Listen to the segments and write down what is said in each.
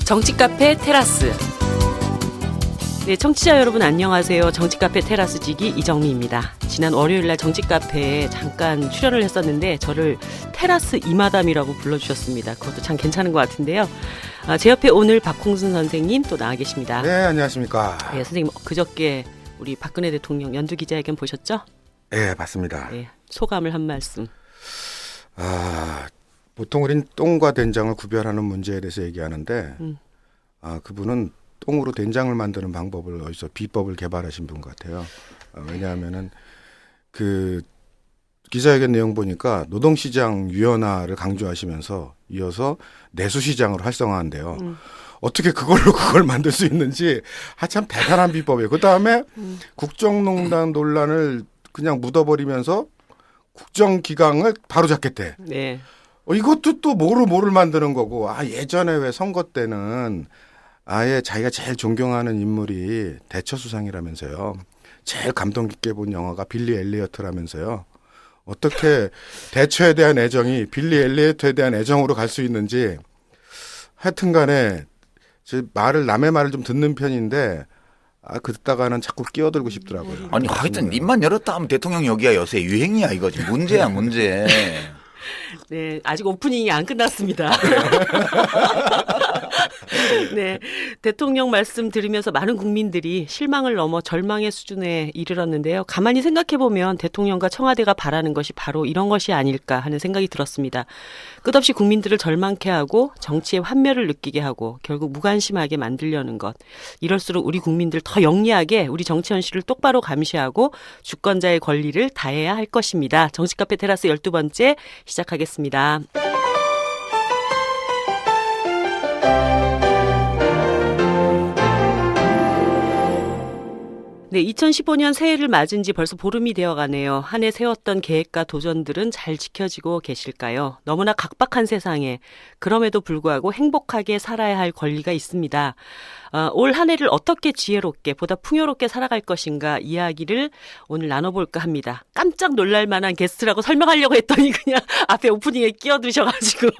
정치카페 테라스. 네, 청취자 여러분 안녕하세요. 정치카페 테라스 지기 이정미입니다. 지난 월요일날 정치카페에 잠깐 출연을 했었는데 저를 테라스 이마담이라고 불러주셨습니다. 그것도 참 괜찮은 것 같은데요. 제 옆에 오늘 박홍순 선생님 또 나와 계십니다. 네, 안녕하십니까. 네, 선생님 그저께 우리 박근혜 대통령 연두 기자회견 보셨죠? 네, 봤습니다. 네, 소감을 한 말씀. 보통 우린 똥과 된장을 구별하는 문제에 대해서 얘기하는데 그분은 똥으로 된장을 만드는 방법을 어디서 비법을 개발하신 분 같아요. 왜냐하면은 그 기자회견 내용 보니까 노동시장 유연화를 강조하시면서 이어서 내수시장으로 활성화한대요. 어떻게 그걸 만들 수 있는지 참 대단한 비법이에요. 그 다음에 국정농단 논란을 그냥 묻어버리면서 국정기강을 바로 잡겠대. 네. 이것도 또 뭐를 만드는 거고. 예전에 왜 선거 때는 아예 자기가 제일 존경하는 인물이 대처수상이라면서요. 제일 감동 깊게 본 영화가 빌리 엘리어트라면서요. 어떻게 대처에 대한 애정이 빌리 엘리어트에 대한 애정으로 갈 수 있는지. 하여튼 간에 남의 말을 좀 듣는 편인데 그랬다가는 자꾸 끼어들고 싶더라고요. 아니 하여튼 입만 열었다 하면 대통령 여기야 요새 유행이야 이거지. 문제야 문제. 네, 아직 오프닝이 안 끝났습니다. 네, 대통령 말씀 들으면서 많은 국민들이 실망을 넘어 절망의 수준에 이르렀는데요. 가만히 생각해보면 대통령과 청와대가 바라는 것이 바로 이런 것이 아닐까 하는 생각이 들었습니다. 끝없이 국민들을 절망케 하고 정치의 환멸을 느끼게 하고 결국 무관심하게 만들려는 것. 이럴수록 우리 국민들 더 영리하게 우리 정치 현실을 똑바로 감시하고 주권자의 권리를 다해야 할 것입니다. 정치카페 테라스 12번째 시작하겠습니다. 네, 2015년 새해를 맞은 지 벌써 보름이 되어가네요. 한 해 세웠던 계획과 도전들은 잘 지켜지고 계실까요? 너무나 각박한 세상에 그럼에도 불구하고 행복하게 살아야 할 권리가 있습니다. 올 한 해를 어떻게 지혜롭게 보다 풍요롭게 살아갈 것인가 이야기를 오늘 나눠볼까 합니다. 깜짝 놀랄 만한 게스트라고 설명하려고 했더니 그냥 앞에 오프닝에 끼어드셔가지고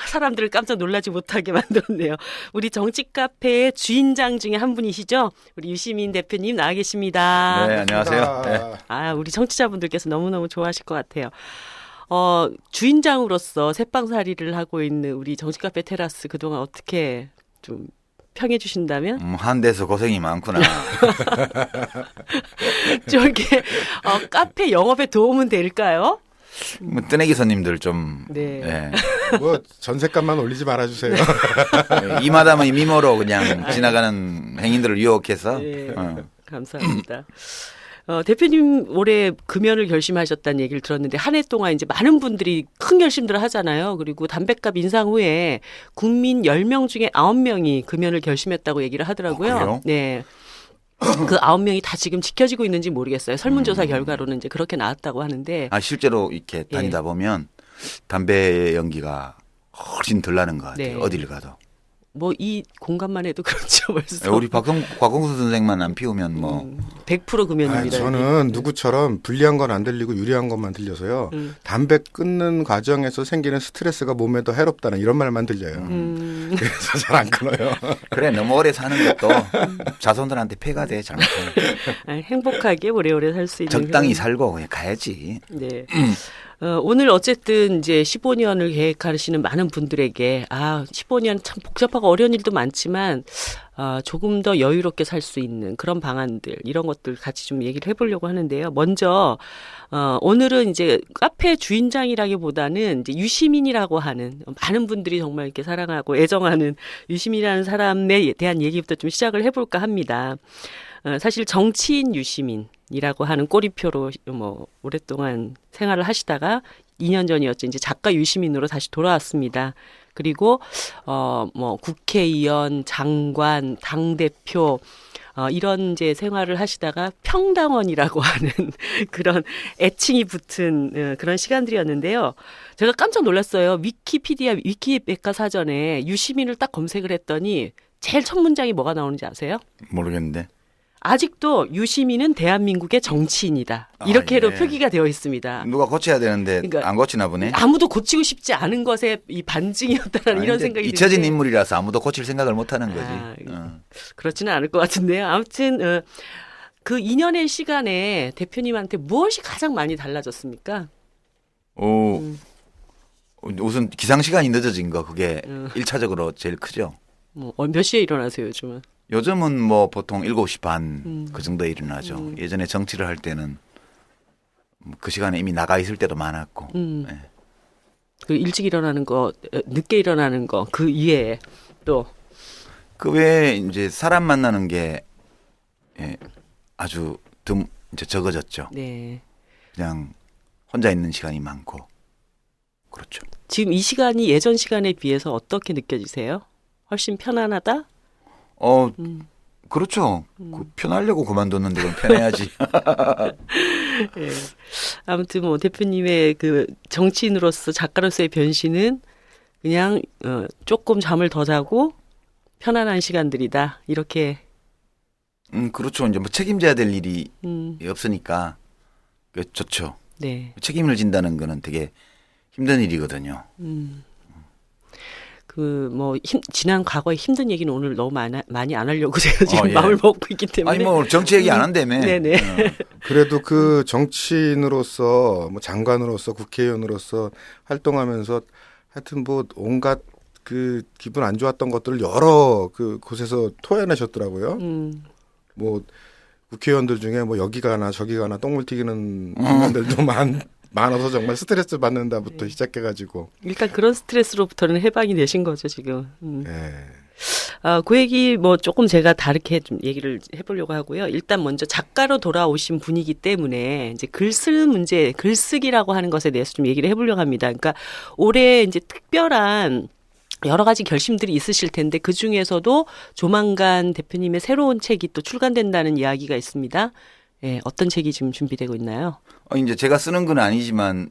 사람들을 깜짝 놀라지 못하게 만들었네요. 우리 정치카페의 주인장 중에 한 분이시죠? 우리 유시민 대표님 나와 계십니다. 네, 안녕하세요. 네. 우리 청취자분들께서 너무너무 좋아하실 것 같아요. 주인장으로서 새빵살이를 하고 있는 우리 정치카페 테라스 그동안 어떻게 좀 평해 주신다면? 한 데서 고생이 많구나. 좀 이렇게 카페 영업에 도움은 될까요? 뜨내기 손님들 좀. 네. 네. 전셋값만 올리지 말아주세요. 이마담의 미모로 그냥 지나가는 행인들을 유혹해서. 네, 감사합니다. 대표님 올해 금연을 결심하셨다는 얘기를 들었는데 한 해 동안 이제 많은 분들이 큰 결심들을 하잖아요. 그리고 담뱃값 인상 후에 국민 10명 중에 9명이 금연을 결심했다고 얘기를 하더라고요. 그래요? 네. 그 9명이 다 지금 지켜지고 있는지 모르겠어요. 설문조사 결과로는 이제 그렇게 나왔다고 하는데. 실제로 이렇게 다니다 보면 담배 연기가 훨씬 덜 나는 것 같아요. 네. 어디를 가도. 이 공간만 해도 그렇죠, 벌써. 우리 곽홍수 선생만 안 피우면 100% 금연입니다. 저는 누구처럼 불리한 건 안 들리고 유리한 것만 들려서요. 담배 끊는 과정에서 생기는 스트레스가 몸에 더 해롭다는 이런 말만 들려요. 그래서 잘 안 끊어요. 그래, 너무 오래 사는 것도 자손들한테 폐가 돼, 잘못하면. 행복하게 오래오래 살 수 있는. 적당히 살고 그냥 가야지. 네. 오늘 어쨌든 이제 15년을 계획하시는 많은 분들에게 15년 참 복잡하고 어려운 일도 많지만 조금 더 여유롭게 살 수 있는 그런 방안들 이런 것들 같이 좀 얘기를 해보려고 하는데요. 먼저 오늘은 이제 카페 주인장이라기보다는 이제 유시민이라고 하는 많은 분들이 정말 이렇게 사랑하고 애정하는 유시민이라는 사람에 대한 얘기부터 좀 시작을 해볼까 합니다. 사실 정치인 유시민이라고 하는 꼬리표로 오랫동안 생활을 하시다가 2년 전이었죠. 이제 작가 유시민으로 다시 돌아왔습니다. 그리고 국회의원, 장관, 당대표 이런 이제 생활을 하시다가 평당원이라고 하는 그런 애칭이 붙은 그런 시간들이었는데요. 제가 깜짝 놀랐어요. 위키백과사전에 유시민을 딱 검색을 했더니 제일 첫 문장이 뭐가 나오는지 아세요? 모르겠는데. 아직도 유시민은 대한민국의 정치인이다. 이렇게로 예. 표기가 되어 있습니다. 누가 고쳐야 되는데 그러니까 안 고치나 보네. 아무도 고치고 싶지 않은 것에 이 반증이었다는 이런 생각이 잊혀진 드는데 인물이라서 아무도 고칠 생각을 못 하는 거지. 아, 그렇지는 않을 것 같은데요. 아무튼 그 2년의 시간에 대표님한테 무엇이 가장 많이 달라졌습니까? 오, 우선 기상 시간이 늦어진 거 그게 1차적으로 제일 크죠. 몇 시에 일어나세요, 요즘은? 요즘은 뭐 보통 7시 반 그 정도에 일어나죠. 예전에 정치를 할 때는 그 시간에 이미 나가 있을 때도 많았고. 예. 그 일찍 일어나는 거, 늦게 일어나는 거, 그 이외에 또 그 외에 이제 사람 만나는 게 예, 아주 이제 적어졌죠. 네. 그냥 혼자 있는 시간이 많고 그렇죠. 지금 이 시간이 예전 시간에 비해서 어떻게 느껴지세요? 훨씬 편안하다? 그렇죠. 그 편하려고 그만뒀는데 그럼 편해야지. 예. 아무튼 뭐 대표님의 그 정치인으로서 작가로서의 변신은 그냥 조금 잠을 더 자고 편안한 시간들이다. 이렇게. 그렇죠. 이제 뭐 책임져야 될 일이 없으니까 그 좋죠. 네. 책임을 진다는 거는 되게 힘든 일이거든요. 그 뭐 지난 과거의 힘든 얘기는 오늘 너무 많이 안 하려고 제가 지금 예. 마음을 먹고 있기 때문에. 아니 뭐 정치 얘기 안 한다며. 네네. 그래도 그 정치인으로서 뭐 장관으로서 국회의원으로서 활동하면서 하여튼 뭐 온갖 그 기분 안 좋았던 것들을 여러 그 곳에서 토해내셨더라고요. 뭐 국회의원들 중에 뭐 여기 가나 저기 가나 똥물 튀기는 인간들도 많아서 정말 스트레스 받는다부터 시작해가지고. 일단 그런 스트레스로부터는 해방이 되신 거죠 지금. 예. 그 얘기 뭐 조금 제가 다르게 좀 얘기를 해보려고 하고요. 일단 먼저 작가로 돌아오신 분이기 때문에 이제 글 쓰는 문제, 글쓰기라고 하는 것에 대해서 좀 얘기를 해보려고 합니다. 그러니까 올해 이제 특별한 여러 가지 결심들이 있으실 텐데 그 중에서도 조만간 대표님의 새로운 책이 또 출간된다는 이야기가 있습니다. 예, 어떤 책이 지금 준비되고 있나요? 이제 제가 쓰는 건 아니지만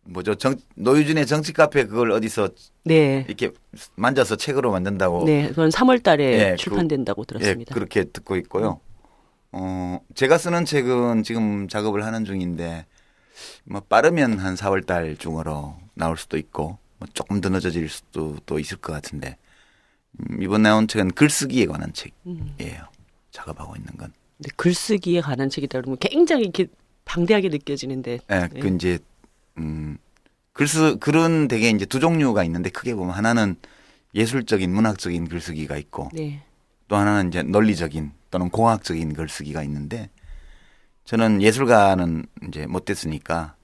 뭐죠? 노유진의 정치 카페 그걸 어디서 네. 이렇게 만져서 책으로 만든다고. 네, 그건 3월 달에 예, 출판된다고 들었습니다. 예, 그렇게 듣고 있고요. 제가 쓰는 책은 지금 작업을 하는 중인데 뭐 빠르면 한 4월 달 중으로 나올 수도 있고 뭐 조금 더 늦어질 수도 또 있을 것 같은데 이번 나온 책은 글쓰기에 관한 책이에요. 작업하고 있는 건. 근데 글쓰기에 관한 책이다 그러면 굉장히 이렇게 방대하게 느껴지는데. 예, 그 이제 글은 되게 이제 두 종류가 있는데 크게 보면 하나는 예술적인 문학적인 글쓰기가 있고 네. 또 하나는 이제 논리적인 또는 공학적인 글쓰기가 있는데 저는 예술가는 이제 못 됐으니까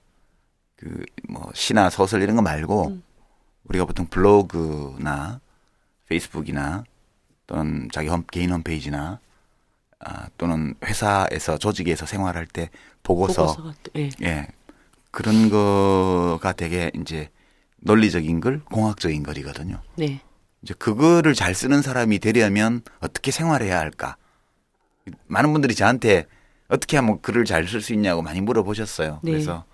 그 뭐 시나 소설 이런 거 말고 우리가 보통 블로그나 페이스북이나 또는 자기 개인 홈페이지나 또는 회사에서 조직에서 생활할 때 보고서 예. 예. 그런 거가 되게 이제 논리적인 글, 공학적인 글이거든요. 네. 이제 그거를 잘 쓰는 사람이 되려면 어떻게 생활해야 할까? 많은 분들이 저한테 어떻게 하면 글을 잘 쓸 수 있냐고 많이 물어보셨어요. 네. 그래서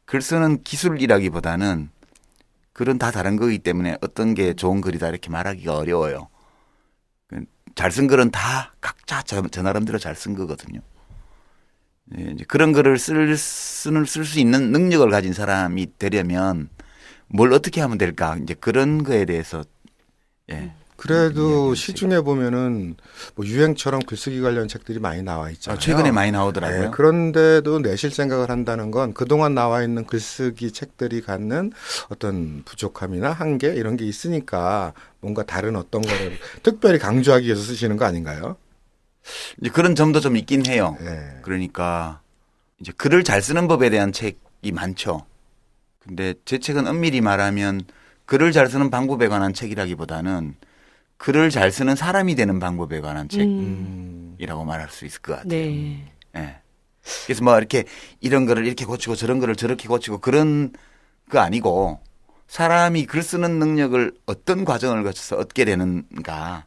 글 쓰는 기술이라기보다는 글은 다 다른 거기 때문에 어떤 게 좋은 글이다 이렇게 말하기가 어려워요. 잘 쓴 글은 다 각자 저 나름대로 잘 쓴 거거든요. 예, 이제 그런 글을 쓸 수 있는 능력을 가진 사람이 되려면 뭘 어떻게 하면 될까? 이제 그런 거에 대해서 예. 그래도 시중에 보면은 뭐 유행처럼 글쓰기 관련 책들이 많이 나와 있잖아요. 최근에 많이 나오더라고요. 네, 그런데도 내실 생각을 한다는 건 그동안 나와 있는 글쓰기 책들이 갖는 어떤 부족함이나 한계 이런 게 있으니까 뭔가 다른 어떤 거를 특별히 강조하기 위해서 쓰시는 거 아닌가요? 이제 그런 점도 좀 있긴 해요. 네. 그러니까 이제 글을 잘 쓰는 법에 대한 책이 많죠. 근데 제 책은 엄밀히 말하면 글을 잘 쓰는 방법에 관한 책이라기보다는 글을 잘 쓰는 사람이 되는 방법에 관한 책이라고 말할 수 있을 것 같아요. 네. 예. 그래서 뭐 이렇게 이런 거를 이렇게 고치고 저런 거를 저렇게 고치고 그런 거 아니고 사람이 글 쓰는 능력을 어떤 과정을 거쳐서 얻게 되는가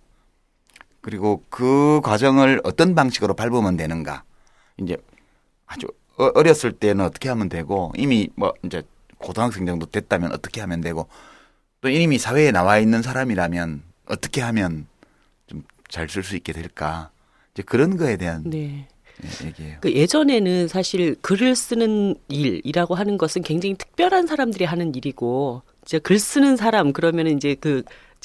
그리고 그 과정을 어떤 방식으로 밟으면 되는가 이제 아주 어렸을 때는 어떻게 하면 되고 이미 뭐 이제 고등학생 정도 됐다면 어떻게 하면 되고 또 이미 사회에 나와 있는 사람이라면 어떻게 하면 좀 잘 쓸 수 있게 될까 이제 그런 거에 대한 네. 얘기예요. 그 예전에는 사실 글을 쓰는 일이라고 하는 것은 굉장히 특별한 사람들이 하는 일이고, 이제 글 쓰는 사람 그러면은 이제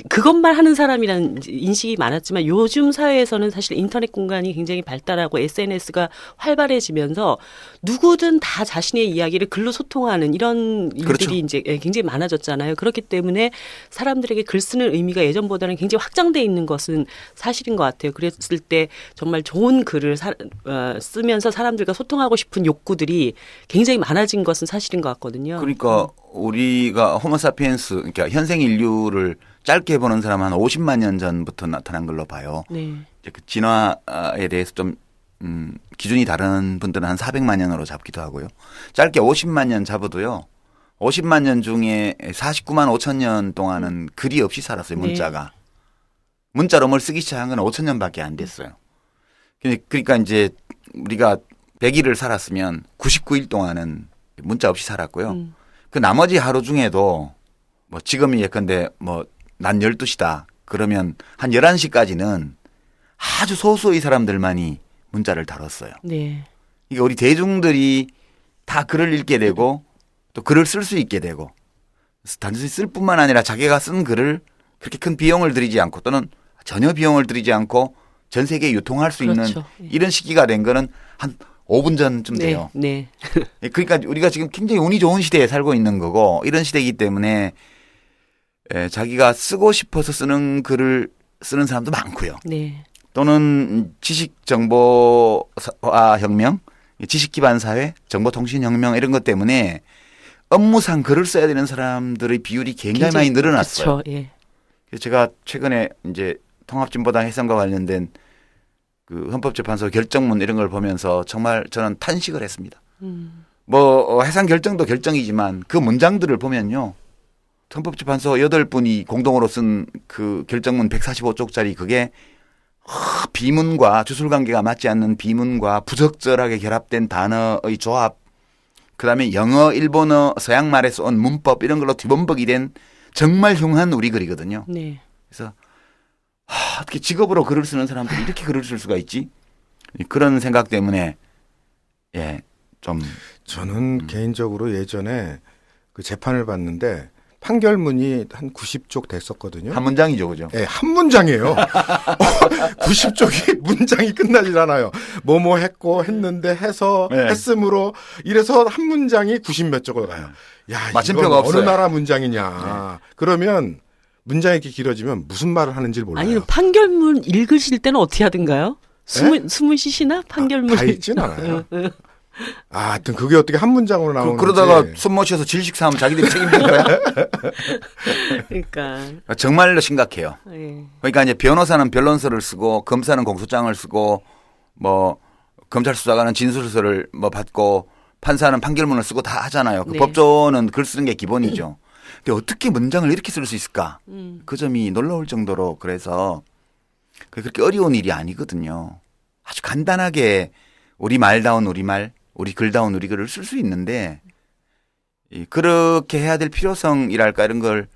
그것만 하는 사람이라는 인식이 많았지만 요즘 사회에서는 사실 인터넷 공간이 굉장히 발달하고 SNS가 활발해지면서 누구든 다 자신의 이야기를 글로 소통하는 이런 일들이 그렇죠. 이제 굉장히 많아졌잖아요. 그렇기 때문에 사람들에게 글 쓰는 의미가 예전보다는 굉장히 확장돼 있는 것은 사실인 것 같아요. 그랬을 때 정말 좋은 글을 쓰면서 사람들과 소통하고 싶은 욕구들이 굉장히 많아진 것은 사실인 것 같거든요. 그러니까 우리가 호모사피엔스, 그러니까 현생 인류를 짧게 보는 사람 한 50만 년 전부터 나타난 걸로 봐요. 네. 이제 그 진화에 대해서 좀 기준이 다른 분들은 한 400만 년으로 잡기도 하고요. 짧게 50만 년 잡아도요. 50만 년 중에 49만 5천 년 동안은 글이 없이 살았어요. 문자가. 문자로 뭘 쓰기 시작한 건 5천 년밖에 안 됐어요. 그러니까 이제 우리가 100일을 살았으면 99일 동안은 문자 없이 살았고요. 그 나머지 하루 중에도 뭐 지금이 예컨대 뭐 난 12시다. 그러면 한 11시까지는 아주 소수의 사람들만이 문자를 다뤘어요. 네. 이게 우리 대중들이 다 글을 읽게 되고 또 글을 쓸 수 있게 되고 단순히 쓸 뿐만 아니라 자기가 쓴 글을 그렇게 큰 비용을 들이지 않고 또는 전혀 비용을 들이지 않고 전 세계에 유통할 수 그렇죠. 있는 이런 시기가 된 거는 한 5분 전쯤 돼요. 네. 그러니까 우리가 지금 굉장히 운이 좋은 시대에 살고 있는 거고 이런 시대이기 때문에 자기가 쓰고 싶어서 쓰는 글을 쓰는 사람도 많고요. 네. 또는 지식 정보화 혁명, 지식 기반 사회, 정보통신 혁명 이런 것 때문에 업무상 글을 써야 되는 사람들의 비율이 굉장히 많이 늘어났어요. 그렇죠. 예. 그래서 제가 최근에 이제 통합진보당 해산과 관련된 그 헌법재판소 결정문 이런 걸 보면서 정말 저는 탄식을 했습니다. 뭐 해산 결정도 결정이지만 그 문장들을 보면요. 헌법재판소 8분이 공동으로 쓴 그 결정문 145쪽짜리 그게 비문과 주술관계가 맞지 않는 비문과 부적절하게 결합된 단어의 조합, 그다음에 영어, 일본어, 서양말에서 온 문법 이런 걸로 뒤범벅이 된 정말 흉한 우리 글이거든요. 네. 그래서 어떻게 직업으로 글을 쓰는 사람들이 이렇게 글을 쓸 수가 있지? 그런 생각 때문에 좀 저는 개인적으로 예전에 그 재판을 봤는데 판결문이 한 90쪽 됐었거든요. 한 문장이죠, 그죠? 네, 한 문장이에요. 90쪽이 문장이 끝나질 않아요. 뭐뭐 했고 했는데 해서 했으므로 이래서 한 문장이 90몇 쪽을 가요. 야, 맞춤표가 이건 없어요. 어느 나라 문장이냐. 그러면 문장이 이렇게 길어지면 무슨 말을 하는지 몰라요. 아니 판결문 읽으실 때는 어떻게 하던가요? 숨을 쉬시나 판결문? 다 읽진 않아요. 하여튼 그게 어떻게 한 문장으로 나오는지. 그러다가 손 못 쉬어서 질식 사하면 자기들이 책임질 거야. 그러니까. 정말로 심각해요. 예. 그러니까 이제 변호사는 변론서를 쓰고 검사는 공소장을 쓰고 뭐 검찰 수사관은 진술서를 뭐 받고 판사는 판결문을 쓰고 다 하잖아요. 그 네. 법조는 글 쓰는 게 기본이죠. 근데 어떻게 문장을 이렇게 쓸 수 있을까? 그 점이 놀라울 정도로 그래서 그렇게 어려운 일이 아니거든요. 아주 간단하게 우리 말다운 우리말, 우리 글다운 우리 글을 쓸 수 있는데 그렇게 해야 될 필요성이랄까 이런 걸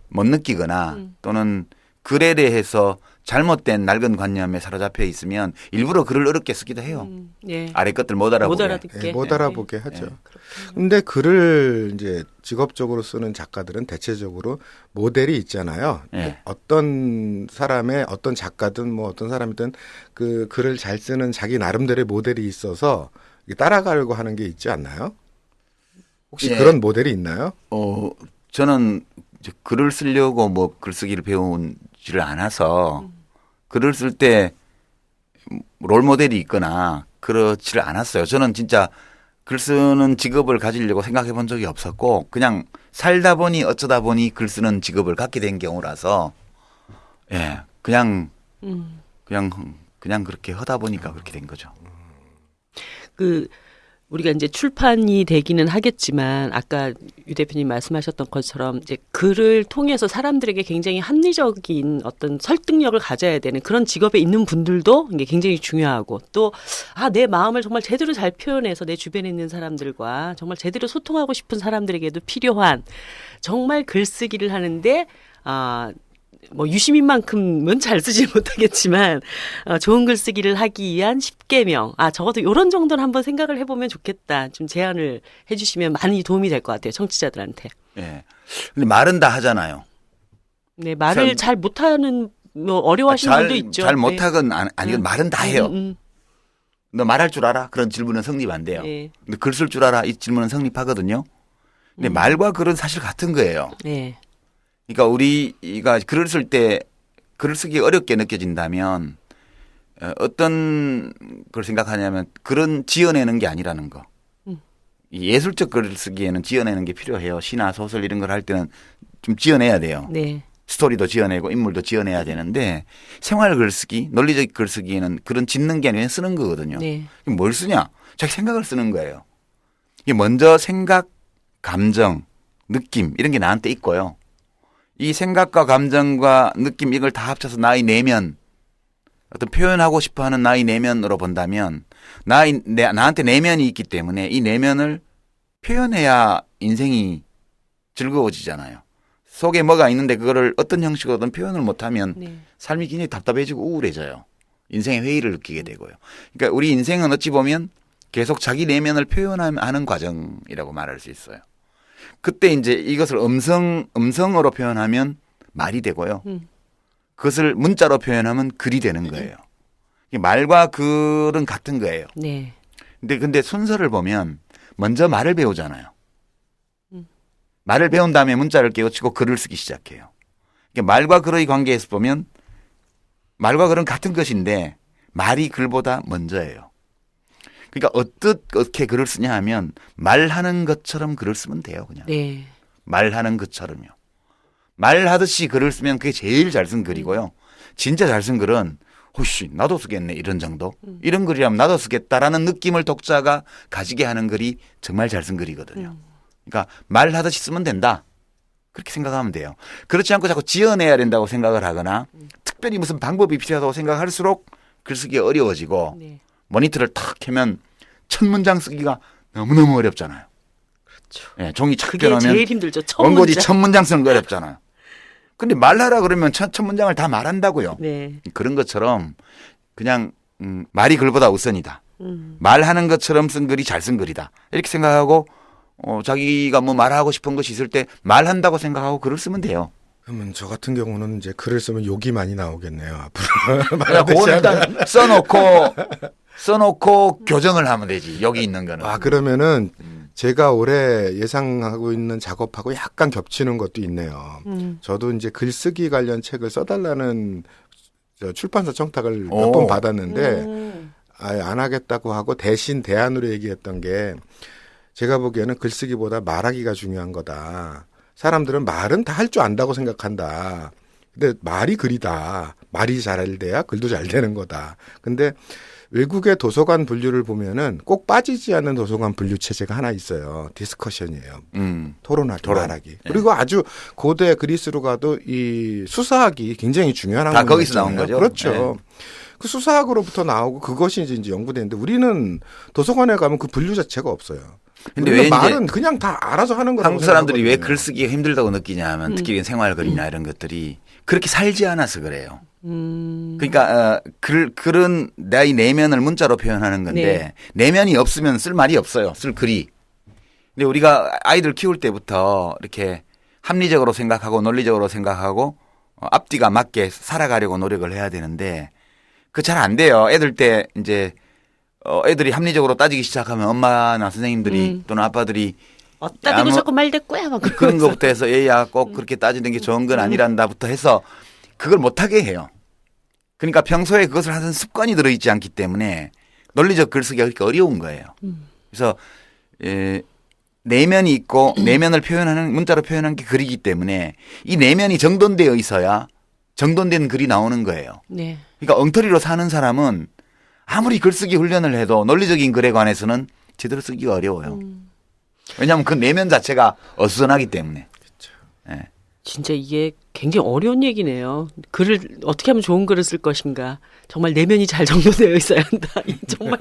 못 느끼거나 또는 글에 대해서 잘못된 낡은 관념에 사로잡혀 있으면 일부러 글을 어렵게 쓰기도 해요. 예. 아래 것들 못 알아보게. 못 알아듣게. 못 알아보게 하죠. 근데 글을 이제 직업적으로 쓰는 작가들은 대체적으로 모델이 있잖아요. 예. 어떤 사람의 어떤 작가든 뭐 어떤 사람이든 그 글을 잘 쓰는 자기 나름대로의 모델이 있어서 따라가려고 하는 게 있지 않나요? 혹시 예. 그런 모델이 있나요? 저는 이제 글을 쓰려고 뭐 글쓰기를 배운지를 않아서 글을 쓸 때 롤 모델이 있거나 그렇지를 않았어요. 저는 진짜 글 쓰는 직업을 가지려고 생각해 본 적이 없었고 그냥 살다 보니 어쩌다 보니 글 쓰는 직업을 갖게 된 경우라서 그냥 그렇게 하다 보니까 그렇게 된 거죠. 우리가 이제 출판이 되기는 하겠지만 아까 유 대표님 말씀하셨던 것처럼 이제 글을 통해서 사람들에게 굉장히 합리적인 어떤 설득력을 가져야 되는 그런 직업에 있는 분들도 이게 굉장히 중요하고 또 내 마음을 정말 제대로 잘 표현해서 내 주변에 있는 사람들과 정말 제대로 소통하고 싶은 사람들에게도 필요한 정말 글쓰기를 하는데 뭐 유시민만큼은 잘 쓰지 못하겠지만 좋은 글쓰기를 하기 위한 10계명. 적어도 이런 정도는 한번 생각을 해보면 좋겠다. 좀 제안을 해주시면 많이 도움이 될 것 같아요. 청취자들한테. 예. 근데 말은 다 하잖아요. 네, 말을 잘 못하는 뭐 어려워하시는 분도 있죠. 잘 못하건 아니건 말은 다 해요. 음. 너 말할 줄 알아? 그런 질문은 성립 안 돼요. 네. 근데 글 쓸 줄 알아? 이 질문은 성립하거든요. 근데 말과 글은 사실 같은 거예요. 네. 그러니까 우리가 글을 쓸 때 글을 쓰기 어렵게 느껴진다면 어떤 걸 생각하냐면 글은 지어내는 게 아니라는 거. 이 예술적 글을 쓰기에는 지어내는 게 필요해요. 시나 소설 이런 걸 할 때는 좀 지어내야 돼요. 네. 스토리도 지어내고 인물도 지어내야 되는데 생활 글쓰기, 논리적 글쓰기에는 글은 짓는 게 아니라 쓰는 거거든요. 네. 그럼 뭘 쓰냐? 자기 생각을 쓰는 거예요. 이게 먼저 생각, 감정, 느낌 이런 게 나한테 있고요. 이 생각과 감정과 느낌 이걸 다 합쳐서 나의 내면 어떤 표현하고 싶어하는 나의 내면으로 본다면 나한테 내면이 있기 때문에 이 내면을 표현해야 인생이 즐거워지잖아요. 속에 뭐가 있는데 그거를 어떤 형식으로든 표현을 못하면 네. 삶이 굉장히 답답해지고 우울해져요. 인생의 회의를 느끼게 되고요. 그러니까 우리 인생은 어찌 보면 계속 자기 내면을 표현하는 과정이라고 말할 수 있어요. 그때 이제 이것을 음성으로 표현하면 말이 되고요. 그것을 문자로 표현하면 글이 되는 거예요. 말과 글은 같은 거예요. 네. 근데 순서를 보면 먼저 말을 배우잖아요. 말을 배운 다음에 문자를 깨우치고 글을 쓰기 시작해요. 그러니까 말과 글의 관계에서 보면 말과 글은 같은 것인데 말이 글보다 먼저예요. 그러니까 어떻게 글을 쓰냐 하면 말하는 것처럼 글을 쓰면 돼요. 그냥. 네. 말하는 것처럼요. 말하듯이 글을 쓰면 그게 제일 잘 쓴 글이고요. 진짜 잘 쓴 글은 호씨 나도 쓰겠네 이런 정도. 이런 글이라면 나도 쓰겠다라는 느낌을 독자가 가지게 하는 글이 정말 잘 쓴 글이거든요. 그러니까 말하듯이 쓰면 된다. 그렇게 생각하면 돼요. 그렇지 않고 자꾸 지어내야 된다고 생각을 하거나 특별히 무슨 방법이 필요하다고 생각할수록 글쓰기가 어려워지고 네. 모니터를 탁 켜면 첫 문장 쓰기가 너무너무 어렵잖아요. 그렇죠. 네, 종이 착 그게 펴놓으면 제일 힘들죠. 첫 원고지 문장. 첫 문장 쓰는 거 어렵잖아요. 근데 말하라 그러면 첫 문장을 다 말한다고요. 네. 그런 것처럼 그냥 말이 글보다 우선이다. 말하는 것처럼 쓴 글이 잘 쓴 글이다. 이렇게 생각하고 자기가 뭐 말하고 싶은 것이 있을 때 말한다고 생각하고 글을 쓰면 돼요. 그러면 저 같은 경우는 이제 글을 쓰면 욕이 많이 나오겠네요. 앞으로. 그냥 그거는 일단 써놓고 교정을 하면 되지. 여기 있는 거는. 그러면은 제가 올해 예상하고 있는 작업하고 약간 겹치는 것도 있네요. 저도 이제 글쓰기 관련 책을 써달라는 출판사 청탁을 몇 번 받았는데 아예 안 하겠다고 하고 대신 대안으로 얘기했던 게 제가 보기에는 글쓰기보다 말하기가 중요한 거다. 사람들은 말은 다 할 줄 안다고 생각한다. 근데 말이 글이다. 말이 잘 돼야 글도 잘 되는 거다. 근데 외국의 도서관 분류를 보면은 꼭 빠지지 않는 도서관 분류 체제가 하나 있어요. 디스커션이에요. 토론하기, 말하기. 네. 그리고 아주 고대 그리스로 가도 이 수사학이 굉장히 중요한 다 거기서 학문이었잖아요. 나온 거죠. 그렇죠. 네. 그 수사학으로부터 나오고 그것이 이제 연구되는데 우리는 도서관에 가면 그 분류 자체가 없어요. 근데 우리는 왜 말은 그냥 다 알아서 하는 거라고 한국 사람들이 왜 생각하거든요. 글쓰기가 힘들다고 느끼냐 하면 특히 생활글이나 이런 것들이 그렇게 살지 않아서 그래요. 그러니까 글은 나의 내면을 문자로 표현하는 건데 네. 내면이 없으면 쓸 말이 없어요. 쓸 글이. 근데 우리가 아이들 키울 때부터 이렇게 합리적으로 생각하고 논리적으로 생각하고 앞뒤가 맞게 살아가려고 노력을 해야 되는데 그 잘 안 돼요. 애들 때 이제 애들이 합리적으로 따지기 시작하면 엄마나 선생님들이 또는 아빠들이 어따 대고 자꾸 말대꾸야 막 그런 것부터 해서 얘야 꼭 그렇게 따지는 게 좋은 건 아니란다부터 해서 그걸 못하게 해요. 그러니까 평소에 그것을 하는 습관이 들어있지 않기 때문에 논리적 글쓰기가 그렇게 어려운 거예요. 그래서 내면이 있고 내면을 표현하는 문자로 표현하는 게 글이기 때문에 이 내면이 정돈되어 있어야 정돈된 글이 나오는 거예요. 네. 그러니까 엉터리로 사는 사람은 아무리 글쓰기 훈련을 해도 논리적인 글에 관해서는 제대로 쓰기가 어려워요. 왜냐하면 그 내면 자체가 어수선하기 때문에. 그렇죠. 네. 진짜 이게 굉장히 어려운 얘기네요. 글을 어떻게 하면 좋은 글을 쓸 것인가. 정말 내면이 잘 정돈되어 있어야 한다. 정말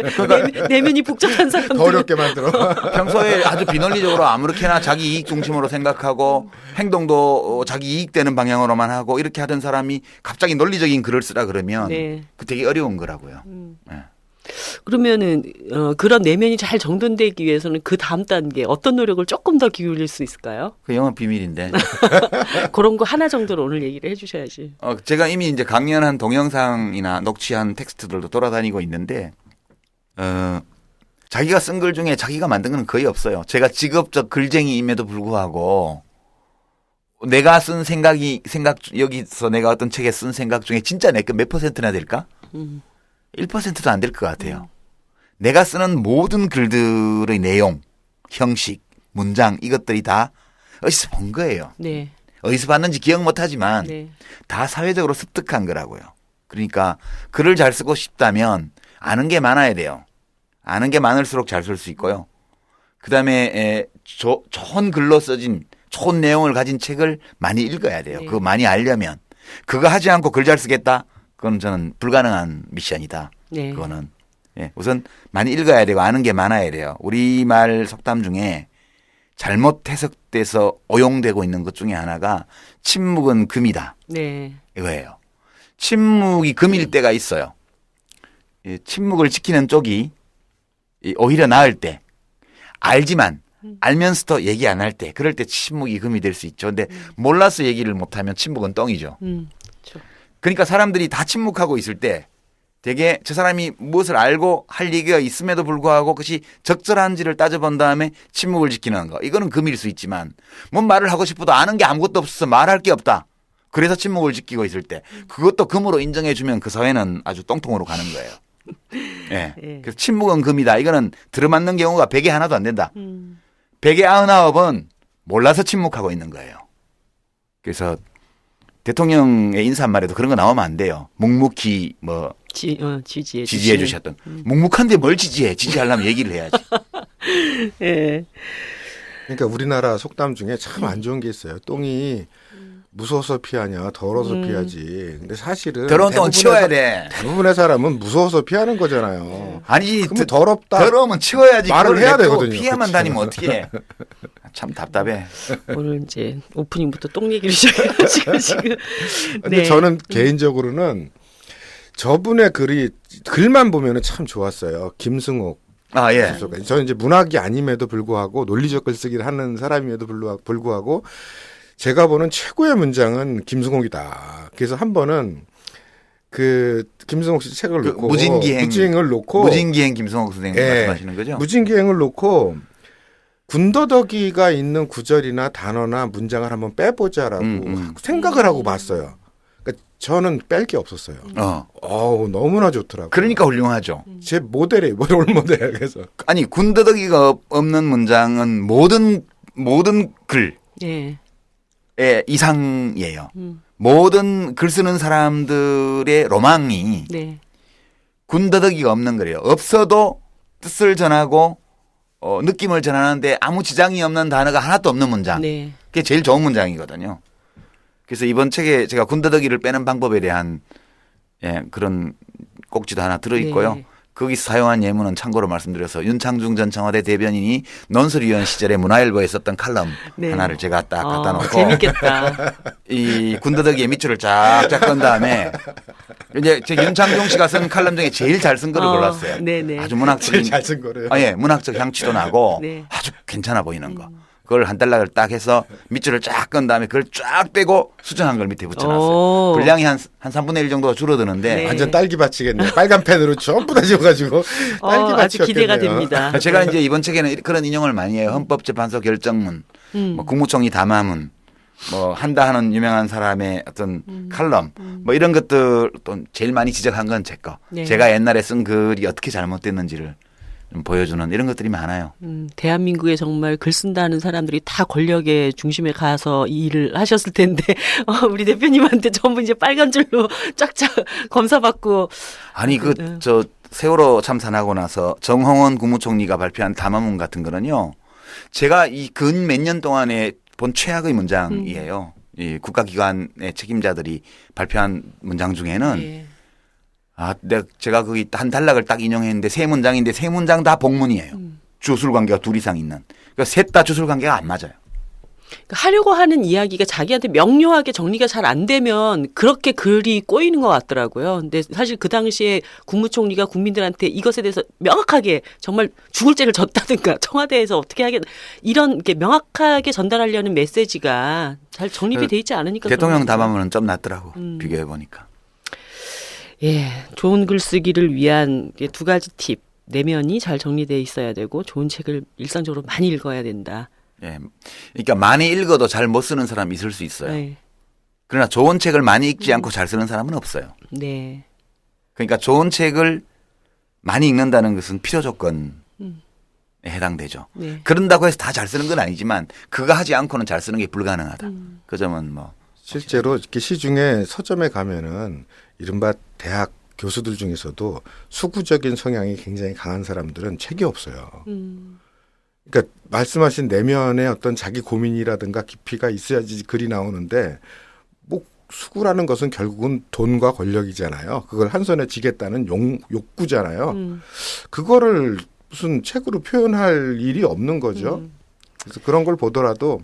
내면이 복잡한 사람들. 더 어렵게 만들어. 평소에 아주 비논리적으로 아무렇게나 자기 이익 중심으로 생각하고 행동도 자기 이익되는 방향으로만 하고 이렇게 하던 사람이 갑자기 논리적인 글을 쓰라 그러면 네. 그 되게 어려운 거라고요. 네. 그러면은 그런 내면이 잘 정돈되기 위해서는 그 다음 단계 어떤 노력을 조금 더 기울일 수 있을까요? 그 영업 비밀인데. 그런 거 하나 정도로 오늘 얘기를 해주셔야지. 제가 이미 이제 강연한 동영상이나 녹취한 텍스트들도 돌아다니고 있는데, 자기가 쓴 글 중에 자기가 만든 건 거의 없어요. 제가 직업적 글쟁이임에도 불구하고 내가 쓴 여기서 내가 어떤 책에 쓴 생각 중에 진짜 내 거 몇 %나 될까? 1%도 안 될 것 같아요. 내가 쓰는 모든 글들의 내용, 형식, 문장 이것들이 다 어디서 본 거예요. 네. 어디서 봤는지 기억 못하지만 네. 다 사회적으로 습득한 거라고요. 그러니까 글을 잘 쓰고 싶다면 아는 게 많아야 돼요. 아는 게 많을수록 잘 쓸 수 있고요. 그다음에 좋은 글로 써진 좋은 내용을 가진 책을 많이 읽어야 돼요. 네. 그거 많이 알려면. 그거 하지 않고 글 잘 쓰겠다? 그건 저는 불가능한 미션이다. 네. 그거는. 예, 우선 많이 읽어야 되고 아는 게 많아야 돼요. 우리말 속담 중에 잘못 해석돼서 오용되고 있는 것 중에 하나가 침묵은 금이다. 네. 이거예요. 침묵이 금일 때가 있어요. 침묵을 지키는 쪽이 오히려 나을 때, 알지만 알면서도 얘기 안 할 때, 그럴 때 침묵이 금이 될 수 있죠. 근데 몰라서 얘기를 못하면 침묵은 똥이죠. 그렇죠. 그러니까 사람들이 다 침묵하고 있을 때 되게 저 사람이 무엇을 알고 할 얘기가 있음에도 불구하고 그것이 적절한지를 따져본 다음에 침묵을 지키는 거. 이거는 금일 수 있지만 뭔 말을 하고 싶어도 아는 게 아무것도 없어서 말할 게 없다. 그래서 침묵을 지키고 있을 때 그것도 금으로 인정해 주면 그 사회는 아주 똥통으로 가는 거예요. 예. 예. 그래서 침묵은 금이다. 이거는 들어맞는 경우가 100에 하나도 안 된다. 100에 99은 몰라서 침묵하고 있는 거예요. 그래서 대통령의 인사말에도 그런 거 나오면 안 돼요. 묵묵히 뭐 지지해 주셨던. 묵묵한데 뭘 지지해? 지지하려면 얘기를 해야지. 예. 그러니까 우리나라 속담 중에 참 안 좋은 게 있어요. 똥이 무서워서 피하냐, 더러워서 피하지. 근데 사실은 더러운 똥은 치워야 돼. 대부분의 사람은 무서워서 피하는 거잖아요. 아니지. 그럼 더럽다. 더러우면 치워야지. 말을 해야 냅두고 되거든요. 피해만 그치? 다니면 어떻게 해. 참 답답해. 오늘 이제 오프닝부터 똥 얘기를 시작해가지고 지금. 근데 저는 개인적으로는 저분의 글만 보면은 참 좋았어요. 김승옥. 아, 예. 저는 이제 문학이 아님에도 불구하고 논리적 글쓰기를 하는 사람임에도 불구하고 제가 보는 최고의 문장은 김승옥이다. 그래서 한 번은 그 김승옥 씨 책을 놓고 무진기행을 놓고 무진기행 김승옥 선생님 말씀하시는 거죠? 무진기행을 놓고 군더더기가 있는 구절이나 단어나 문장을 한번 빼보자라고 생각을 하고 봤어요. 그러니까 저는 뺄 게 없었어요. 너무나 좋더라고요. 그러니까 훌륭하죠. 제 모델이에요. 롤모델. 그래서 아니 군더더기가 없는 문장은 모든 글의 예. 이상이에요. 모든 글 쓰는 사람들의 로망이 네. 군더더기가 없는 거래요. 없어도 뜻을 전하고 느낌을 전하는데 아무 지장이 없는 단어가 하나도 없는 문장. 네. 그게 제일 좋은 문장이거든요. 그래서 이번 책에 제가 군더더기를 빼는 방법에 대한 그런 꼭지도 하나 들어있고요. 네. 거기서 사용한 예문은 참고로 말씀드려서 윤창중 전 청와대 대변인이 논설위원 시절에 문화일보에 썼던 칼럼 네. 하나를 제가 딱 갖다 놓고 재밌겠다. 이 군더더기에 밑줄을 쫙쫙 건 다음에 이제 제 윤창중 씨가 쓴 칼럼 중에 제일 잘 쓴 거를 골랐어요. 네네. 아주 문학적인 제일 잘 쓴 거를. 문학적 향취도 나고 네. 아주 괜찮아 보이는 거. 그걸 한 달락을 딱 해서 밑줄을 쫙 건 다음에 그걸 쫙 빼고 수정한 걸 밑에 붙여놨어요. 분량이 한 3분의 1 정도가 줄어드는데 네. 완전 딸기밭이겠네요. 빨간 펜으로 전부 다 지워가지고 딸기밭이었겠네요. 아주 기대가 됩니다. 제가 이제 이번 책에는 그런 인용을 많이 해요. 헌법재판소 결정문, 뭐 국무총리 담화문, 뭐 한다 하는 유명한 사람의 어떤 칼럼, 뭐 이런 것들 또 제일 많이 지적한 건 제 거. 네. 제가 옛날에 쓴 글이 어떻게 잘못됐는지를 좀 보여주는 이런 것들이 많아요. 대한민국에 정말 글 쓴다는 사람들이 다 권력의 중심에 가서 이 일을 하셨을 텐데 우리 대표님한테 전부 이제 빨간 줄로 쫙쫙 검사받고 아니 저 세월호 참사나고 나서 정홍원 국무총리가 발표한 담화문 같은 거는요. 제가 이 근 몇 년 동안에 본 최악의 문장이에요. 이 국가기관의 책임자들이 발표한 문장 중에는 예. 제가 거기 한 단락을 딱 인용했는데 세 문장인데 세 문장 다 복문이에요. 주술 관계가 둘 이상 있는. 그러니까 셋 다 주술 관계가 안 맞아요. 그러니까 하려고 하는 이야기가 자기한테 명료하게 정리가 잘 안 되면 그렇게 글이 꼬이는 것 같더라고요. 근데 사실 그 당시에 국무총리가 국민들한테 이것에 대해서 명확하게 정말 죽을 죄를 졌다든가 청와대에서 어떻게 하겠 이런 게 명확하게 전달하려는 메시지가 잘 정립이 돼 있지 않으니까 대통령 그런 거죠. 담화문은 좀 낫더라고. 비교해 보니까. 예, 좋은 글쓰기를 위한 두 가지 팁. 내면이 잘 정리돼 있어야 되고 좋은 책을 일상적으로 많이 읽어야 된다. 예. 그러니까 많이 읽어도 잘 못 쓰는 사람이 있을 수 있어요. 네. 그러나 좋은 책을 많이 읽지 않고 잘 쓰는 사람은 없어요. 네. 그러니까 좋은 책을 많이 읽는다는 것은 필요 조건에 해당되죠. 네. 그런다고 해서 다 잘 쓰는 건 아니지만 그거 하지 않고는 잘 쓰는 게 불가능하다. 그 점은 뭐 실제로 이렇게 시중에 서점에 가면은 이른바 대학 교수들 중에서도 수구적인 성향이 굉장히 강한 사람들은 책이 없어요. 그러니까 말씀하신 내면의 어떤 자기 고민이라든가 깊이가 있어야지 글이 나오는데 뭐 수구라는 것은 결국은 돈과 권력이잖아요. 그걸 한 손에 쥐겠다는 욕구잖아요. 그거를 무슨 책으로 표현할 일이 없는 거죠. 그래서 그런 걸 보더라도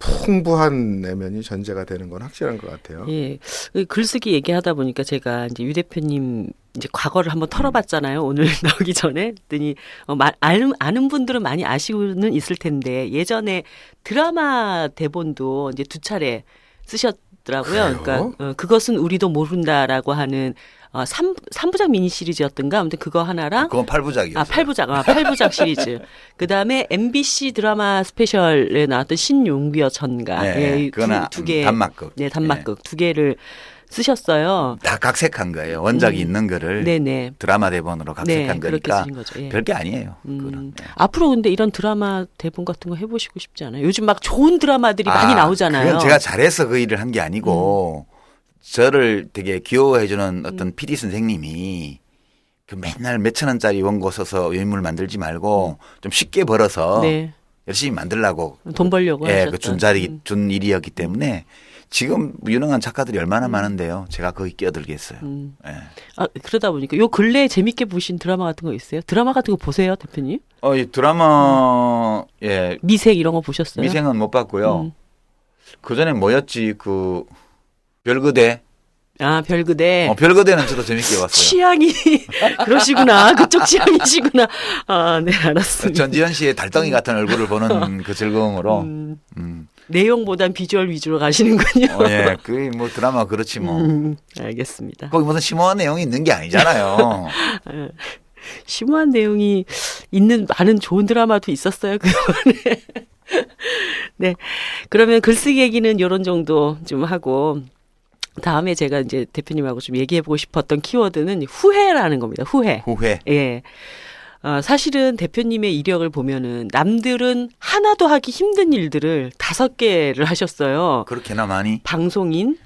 풍부한 내면이 전제가 되는 건 확실한 것 같아요. 예. 글쓰기 얘기하다 보니까 제가 이제 유 대표님 이제 과거를 한번 털어봤잖아요. 오늘 나오기 전에. 그랬더니 아는 분들은 많이 아시고는 있을 텐데 예전에 드라마 대본도 이제 2차례 쓰셨더라고요. 그래요? 그러니까 그것은 우리도 모른다라고 하는 3부작 미니 시리즈였던가 아무튼 그거 하나랑 그건 8부작이었어요. 8부작 시리즈. 그다음에 MBC 드라마 스페셜에 나왔던 신용귀여 전가. 네, 예, 그거는 두 개. 단막극. 네, 단막극 두 개를 쓰셨어요. 다 각색한 거예요. 원작이 있는 거를 네네. 드라마 대본으로 각색한 그렇게 거니까 쓰신 거죠. 예. 별게 아니에요. 그거는. 네. 앞으로 근데 이런 드라마 대본 같은 거 해보시고 싶지 않아요? 요즘 막 좋은 드라마들이 많이 나오잖아요. 그건 제가 잘해서 그 일을 한 게 아니고 저를 되게 귀여워해주는 어떤 PD 선생님이 그 맨날 몇천 원짜리 원고 써서 인물 만들지 말고 좀 쉽게 벌어서 네. 열심히 만들라고 돈 벌려고 예, 하셨던. 준 일이었기 때문에 지금 유능한 작가들이 얼마나 많은데요. 제가 거기 끼어들겠어요. 예. 그러다 보니까 요 근래에 재밌게 보신 드라마 같은 거 있어요? 드라마 같은 거 보세요, 대표님? 이 드라마 예 미생 이런 거 보셨어요? 미생은 못 봤고요. 그 전에 뭐였지 그 별그대. 별그대. 별그대는 저도 재밌게 봤어요. 취향이 그러시구나. 그쪽 취향이시구나. 네, 알았습니다. 전지현 씨의 달덩이 같은 얼굴을 보는 그 즐거움으로. 내용보단 비주얼 위주로 가시는군요. 예, 그 뭐 드라마 그렇지 뭐. 알겠습니다. 거기 무슨 심오한 내용이 있는 게 아니잖아요. 심오한 내용이 있는 많은 좋은 드라마도 있었어요. 그동안에. 네. 그러면 글쓰기 얘기는 이런 정도 좀 하고 다음에 제가 이제 대표님하고 좀 얘기해보고 싶었던 키워드는 후회라는 겁니다. 후회. 후회. 예. 사실은 대표님의 이력을 보면은 남들은 하나도 하기 힘든 일들을 5개를 하셨어요. 그렇게나 많이? 방송인,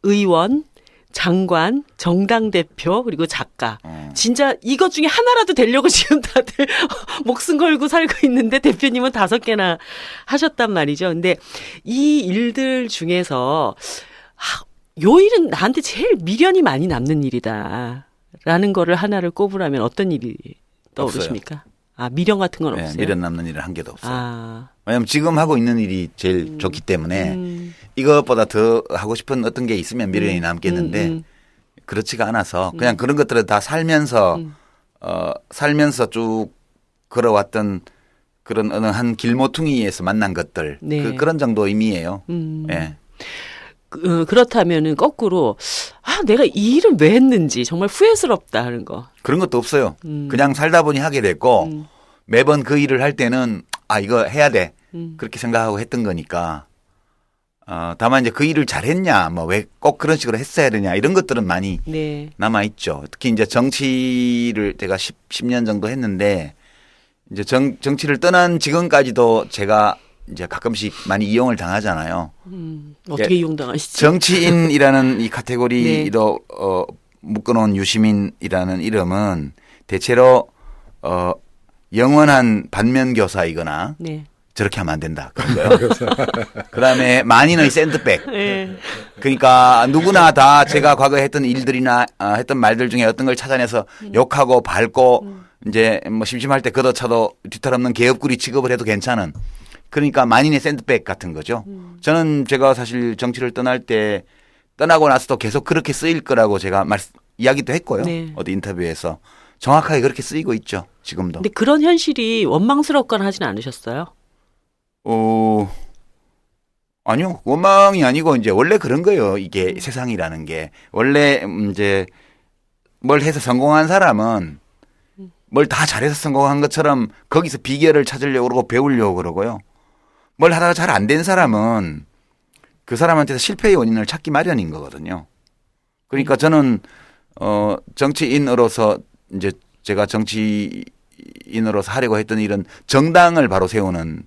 의원, 장관, 정당 대표, 그리고 작가. 진짜 이것 중에 하나라도 되려고 지금 다들 목숨 걸고 살고 있는데 대표님은 5개나 하셨단 말이죠. 근데 이 일들 중에서 요 일은 나한테 제일 미련이 많이 남는 일이다. 라는 거를 하나를 꼽으라면 어떤 일이 떠오르십니까? 미련 같은 건 없어요? 미련 남는 일은 한 개도 없어요. 아. 왜냐면 지금 하고 있는 일이 제일 좋기 때문에 이것보다 더 하고 싶은 어떤 게 있으면 미련이 남겠는데 그렇지가 않아서 그냥 그런 것들을 다 살면서 살면서 쭉 걸어왔던 그런 어느 한 길모퉁이에서 만난 것들 네. 그런 정도 의미예요. 예. 그렇다면은 거꾸로 내가 이 일을 왜 했는지 정말 후회스럽다 하는 거. 그런 것도 없어요. 그냥 살다 보니 하게 됐고 매번 그 일을 할 때는 이거 해야 돼 그렇게 생각하고 했던 거니까. 다만 이제 그 일을 잘했냐, 뭐 왜 꼭 그런 식으로 했어야 되냐 이런 것들은 많이 네. 남아 있죠. 특히 이제 정치를 제가 10년 정도 했는데 이제 정치를 떠난 지금까지도 제가 이제 가끔씩 많이 이용을 당하잖아요. 어떻게 이용당하시죠? 정치인이라는 이 카테고리로 묶어놓은 유시민이라는 이름은 대체로 영원한 반면교사이거나 네. 저렇게 하면 안 된다. 그런 거요. 그다음에 만인의 샌드백. 네. 그러니까 누구나 다 제가 과거에 했던 일들이나 했던 말들 중에 어떤 걸 찾아내서 욕하고 밟고 이제 뭐 심심할 때 걷어차도 뒤탈없는 개업구리 취급을 해도 괜찮은 그러니까 만인의 샌드백 같은 거죠. 저는 제가 사실 정치를 떠날 때 떠나고 나서도 계속 그렇게 쓰일 거라고 제가 이야기도 했고요. 네. 어디 인터뷰에서 정확하게 그렇게 쓰이고 있죠. 지금도. 근데 그런 현실이 원망스럽거나 하진 않으셨어요? 아니요. 원망이 아니고 이제 원래 그런 거예요. 이게 세상이라는 게. 원래 이제 뭘 해서 성공한 사람은 뭘 다 잘해서 성공한 것처럼 거기서 비결을 찾으려고 그러고 배우려고 그러고요. 뭘 하다가 잘 안 된 사람은 그 사람한테서 실패의 원인을 찾기 마련인 거거든요. 그러니까 저는 정치인으로서 이제 제가 정치인으로서 하려고 했던 일은 정당을 바로 세우는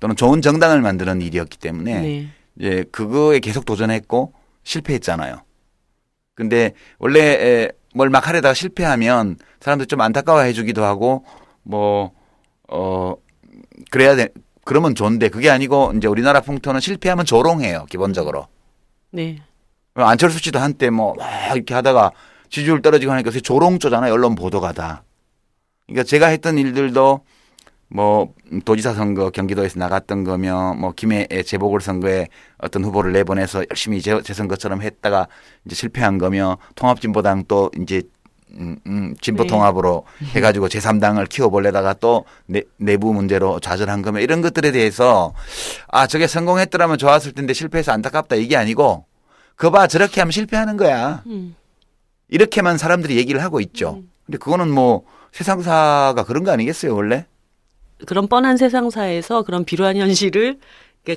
또는 좋은 정당을 만드는 일이었기 때문에 네. 이제 그거에 계속 도전했고 실패했잖아요. 근데 원래 뭘 막 하려다가 실패하면 사람들 좀 안타까워해 주기도 하고 그러면 좋은데 그게 아니고 이제 우리나라 풍토는 실패하면 조롱해요. 기본적으로. 네. 안철수 씨도 한때 막 이렇게 하다가 지지율 떨어지고 하니까 조롱조잖아요. 언론 보도가 다. 그러니까 제가 했던 일들도 뭐 도지사 선거 경기도에서 나갔던 거며 뭐 김해 재보궐선거에 어떤 후보를 내보내서 열심히 재선 것처럼 했다가 이제 실패한 거며 통합진보당 또 이제 진보통합으로 해가지고 제3당을 키워보려다가 또 내부 문제로 좌절한 거며 이런 것들에 대해서 저게 성공했더라면 좋았을 텐데 실패해서 안타깝다 이게 아니고 그봐 저렇게 하면 실패하는 거야. 이렇게만 사람들이 얘기를 하고 있죠. 근데 그거는 뭐 세상사가 그런 거 아니겠어요 원래? 그런 뻔한 세상사에서 그런 비루한 현실을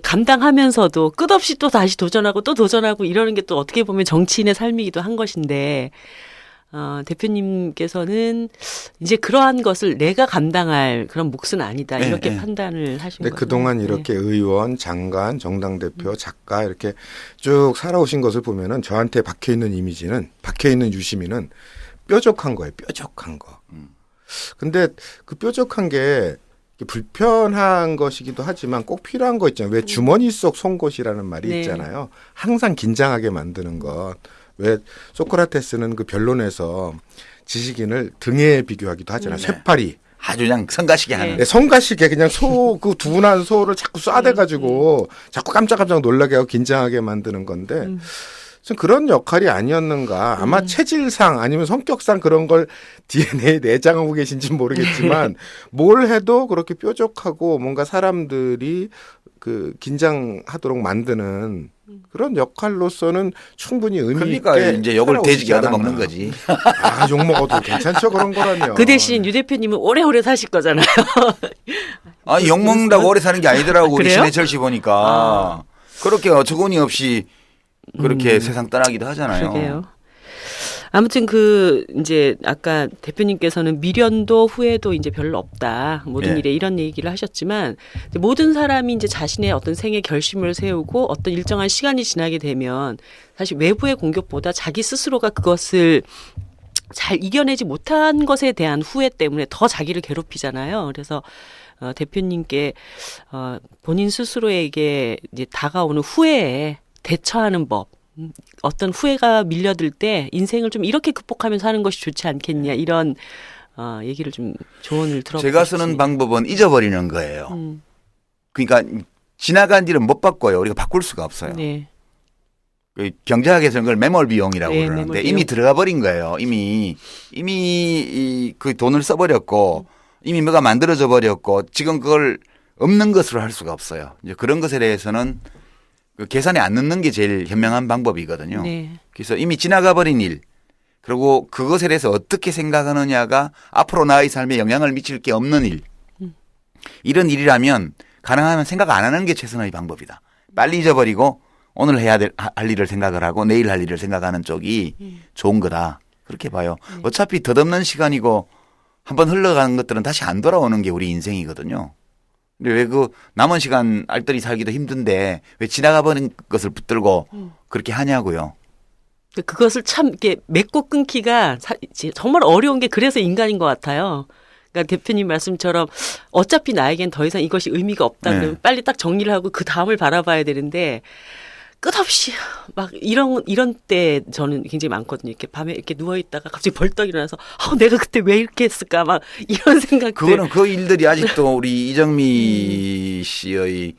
감당하면서도 끝없이 또 다시 도전하고 또 도전하고 이러는 게 또 어떻게 보면 정치인의 삶이기도 한 것인데 대표님께서는 이제 그러한 것을 내가 감당할 그런 몫은 아니다 이렇게 판단을 하신 근데 거죠. 그동안 이렇게 의원, 장관, 정당 대표, 작가 이렇게 쭉 살아오신 것을 보면은 저한테 박혀 있는 이미지는 박혀 있는 유시민은 뾰족한 거예요. 뾰족한 거. 근데 그 뾰족한 게 불편한 것이기도 하지만 꼭 필요한 거 있잖아요. 왜 주머니 속 송곳이라는 말이 네. 있잖아요. 항상 긴장하게 만드는 것. 왜 소크라테스는 그 변론에서 지식인을 등에 비교하기도 하잖아요. 쇠파리. 아주 그냥 성가시게 하는. 네, 성가시게 그냥 그 둔한 소를 자꾸 쏴대가지고 자꾸 깜짝깜짝 놀라게 하고 긴장하게 만드는 건데 좀 그런 역할이 아니었는가. 아마 체질상 아니면 성격상 그런 걸 DNA에 내장하고 계신지 모르겠지만 뭘 해도 그렇게 뾰족하고 뭔가 사람들이 그 긴장하도록 만드는 그런 역할로서는 충분히 의미 그러니까 있게 이제 욕을 살아오시지 돼지게 얻어 먹는 않았나. 거지. 욕 먹어도 괜찮죠 그런 거라면. 그 대신 유 대표님은 오래오래 사실 거잖아요. 욕 먹는다고 오래 사는 게 아니더라고. 우리 그래요? 신해철 씨 보니까. 그렇게 어처구니 없이 그렇게 세상 떠나기도 하잖아요. 그러게요. 아무튼 이제 아까 대표님께서는 미련도 후회도 이제 별로 없다. 모든 예. 일에 이런 얘기를 하셨지만 모든 사람이 이제 자신의 어떤 생애 결심을 세우고 어떤 일정한 시간이 지나게 되면 사실 외부의 공격보다 자기 스스로가 그것을 잘 이겨내지 못한 것에 대한 후회 때문에 더 자기를 괴롭히잖아요. 그래서 대표님께 본인 스스로에게 이제 다가오는 후회에 대처하는 법, 어떤 후회가 밀려들 때 인생을 좀 이렇게 극복하면서 하는 것이 좋지 않겠냐 이런 얘기를 좀 조언을 들어보고 제가 쓰는 싶습니다. 방법은 잊어버리는 거예요. 그러니까 지나간 일은 못 바꿔요. 우리가 바꿀 수가 없어요. 네. 그 경제학에서는 그걸 매몰 비용이라고 네, 그러는데 매몰 이미 비용. 들어가 버린 거예요. 이미 그 돈을 써버렸고 이미 뭐가 만들어져 버렸고 지금 그걸 없는 것으로 할 수가 없어요. 이제 그런 것에 대해서는 그 계산에 안 넣는 게 제일 현명한 방법이거든요. 네. 그래서 이미 지나가 버린 일 그리고 그것에 대해서 어떻게 생각하느냐가 앞으로 나의 삶에 영향을 미칠 게 없는 일. 이런 일이라면 가능하면 생각 안 하는 게 최선의 방법이다. 빨리 잊어버리고 오늘 할 일을 생각을 하고 내일 할 일을 생각하는 쪽이 좋은 거다. 그렇게 봐요. 어차피 덧없는 시간이고 한번 흘러가는 것들은 다시 안 돌아오는 게 우리 인생이거든요. 근데 왜 그 남은 시간 알뜰히 살기도 힘든데 왜 지나가 버린 것을 붙들고 그렇게 하냐고요. 그것을 참 이렇게 맺고 끊기가 정말 어려운 게 그래서 인간인 것 같아요. 그러니까 대표님 말씀처럼 어차피 나에겐 더 이상 이것이 의미가 없다. 네. 그러면 빨리 딱 정리를 하고 그 다음을 바라봐야 되는데 끝없이 막 이런 때 저는 굉장히 많거든요. 이렇게 밤에 이렇게 누워 있다가 갑자기 벌떡 일어나서 내가 그때 왜 이렇게 했을까 막 이런 생각들. 그거는 그 일들이 아직도 우리 이정미 씨의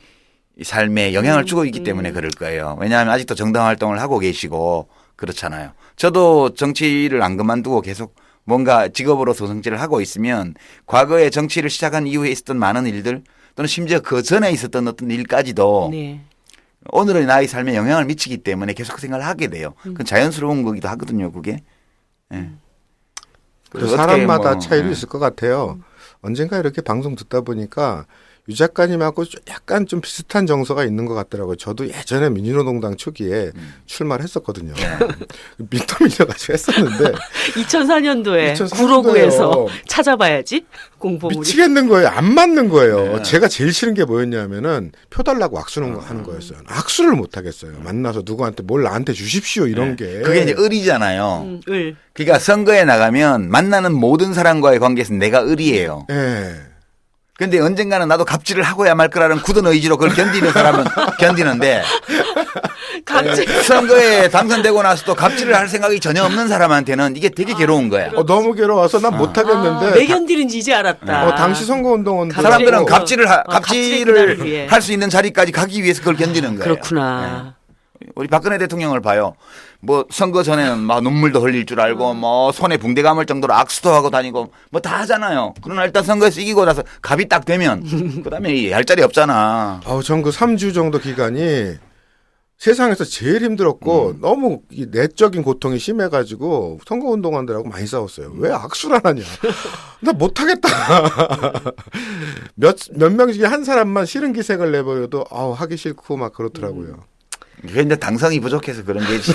삶에 영향을 주고 있기 때문에 그럴 거예요. 왜냐하면 아직도 정당 활동을 하고 계시고 그렇잖아요. 저도 정치를 안 그만두고 계속 뭔가 직업으로서 정치를 하고 있으면 과거에 정치를 시작한 이후에 있었던 많은 일들 또는 심지어 그 전에 있었던 어떤 일까지도 네. 오늘의 나의 삶에 영향을 미치기 때문에 계속 그 생각을 하게 돼요. 그건 자연스러운 거기도 하거든요, 그게. 예. 그래서 사람마다 어떻게 차이도 있을 것 같아요. 언젠가 이렇게 방송 듣다 보니까 유 작가님하고 약간 좀 비슷한 정서가 있는 것 같더라고요. 저도 예전에 민주노동당 초기에 출마를 했었거든요. 민터민터가지고 했었는데 2004년도에 2004년도에요. 구로구에서 찾아봐야지 공보물이. 미치겠는 거예요. 안 맞는 거예요. 네. 제가 제일 싫은 게 뭐였냐면은 표 달라고 악수는 하는 거였어요. 악수를 못 하겠어요. 만나서 누구한테 뭘 나한테 주십시오 이런 게. 그게 이제 을이잖아요. 을. 그러니까 선거에 나가면 만나는 모든 사람과의 관계에서 내가 을이에요. 예. 근데 언젠가는 나도 갑질을 하고야 말 거라는 굳은 의지로 그걸 견디는 사람은 견디는데 갑자기 선거에 당선되고 나서도 갑질을 할 생각이 전혀 없는 사람한테는 이게 되게 괴로운 거야. 너무 괴로워서 난 못 하겠는데. 왜 견디는지 이제 알았다. 당시 선거운동원 사람들은 갑질. 갑질을 그날을 위해. 할 수 있는 자리까지 가기 위해서 그걸 견디는 거예요. 그렇구나. 우리 박근혜 대통령을 봐요. 뭐 선거 전에는 막 눈물도 흘릴 줄 알고 뭐 손에 붕대 감을 정도로 악수도 하고 다니고 뭐 다 하잖아요. 그러나 일단 선거에서 이기고 나서 갑이 딱 되면 그다음에 할 자리 없잖아. 전 그 3주 정도 기간이 세상에서 제일 힘들었고 너무 이 내적인 고통이 심해가지고 선거운동원들하고 많이 싸웠어요. 왜 악수를 안 하냐. 나 못하겠다. 몇 명 중에 한 사람만 싫은 기색을 내버려도 하기 싫고 막 그렇더라고요. 그게 이제 당성이 부족해서 그런 게지.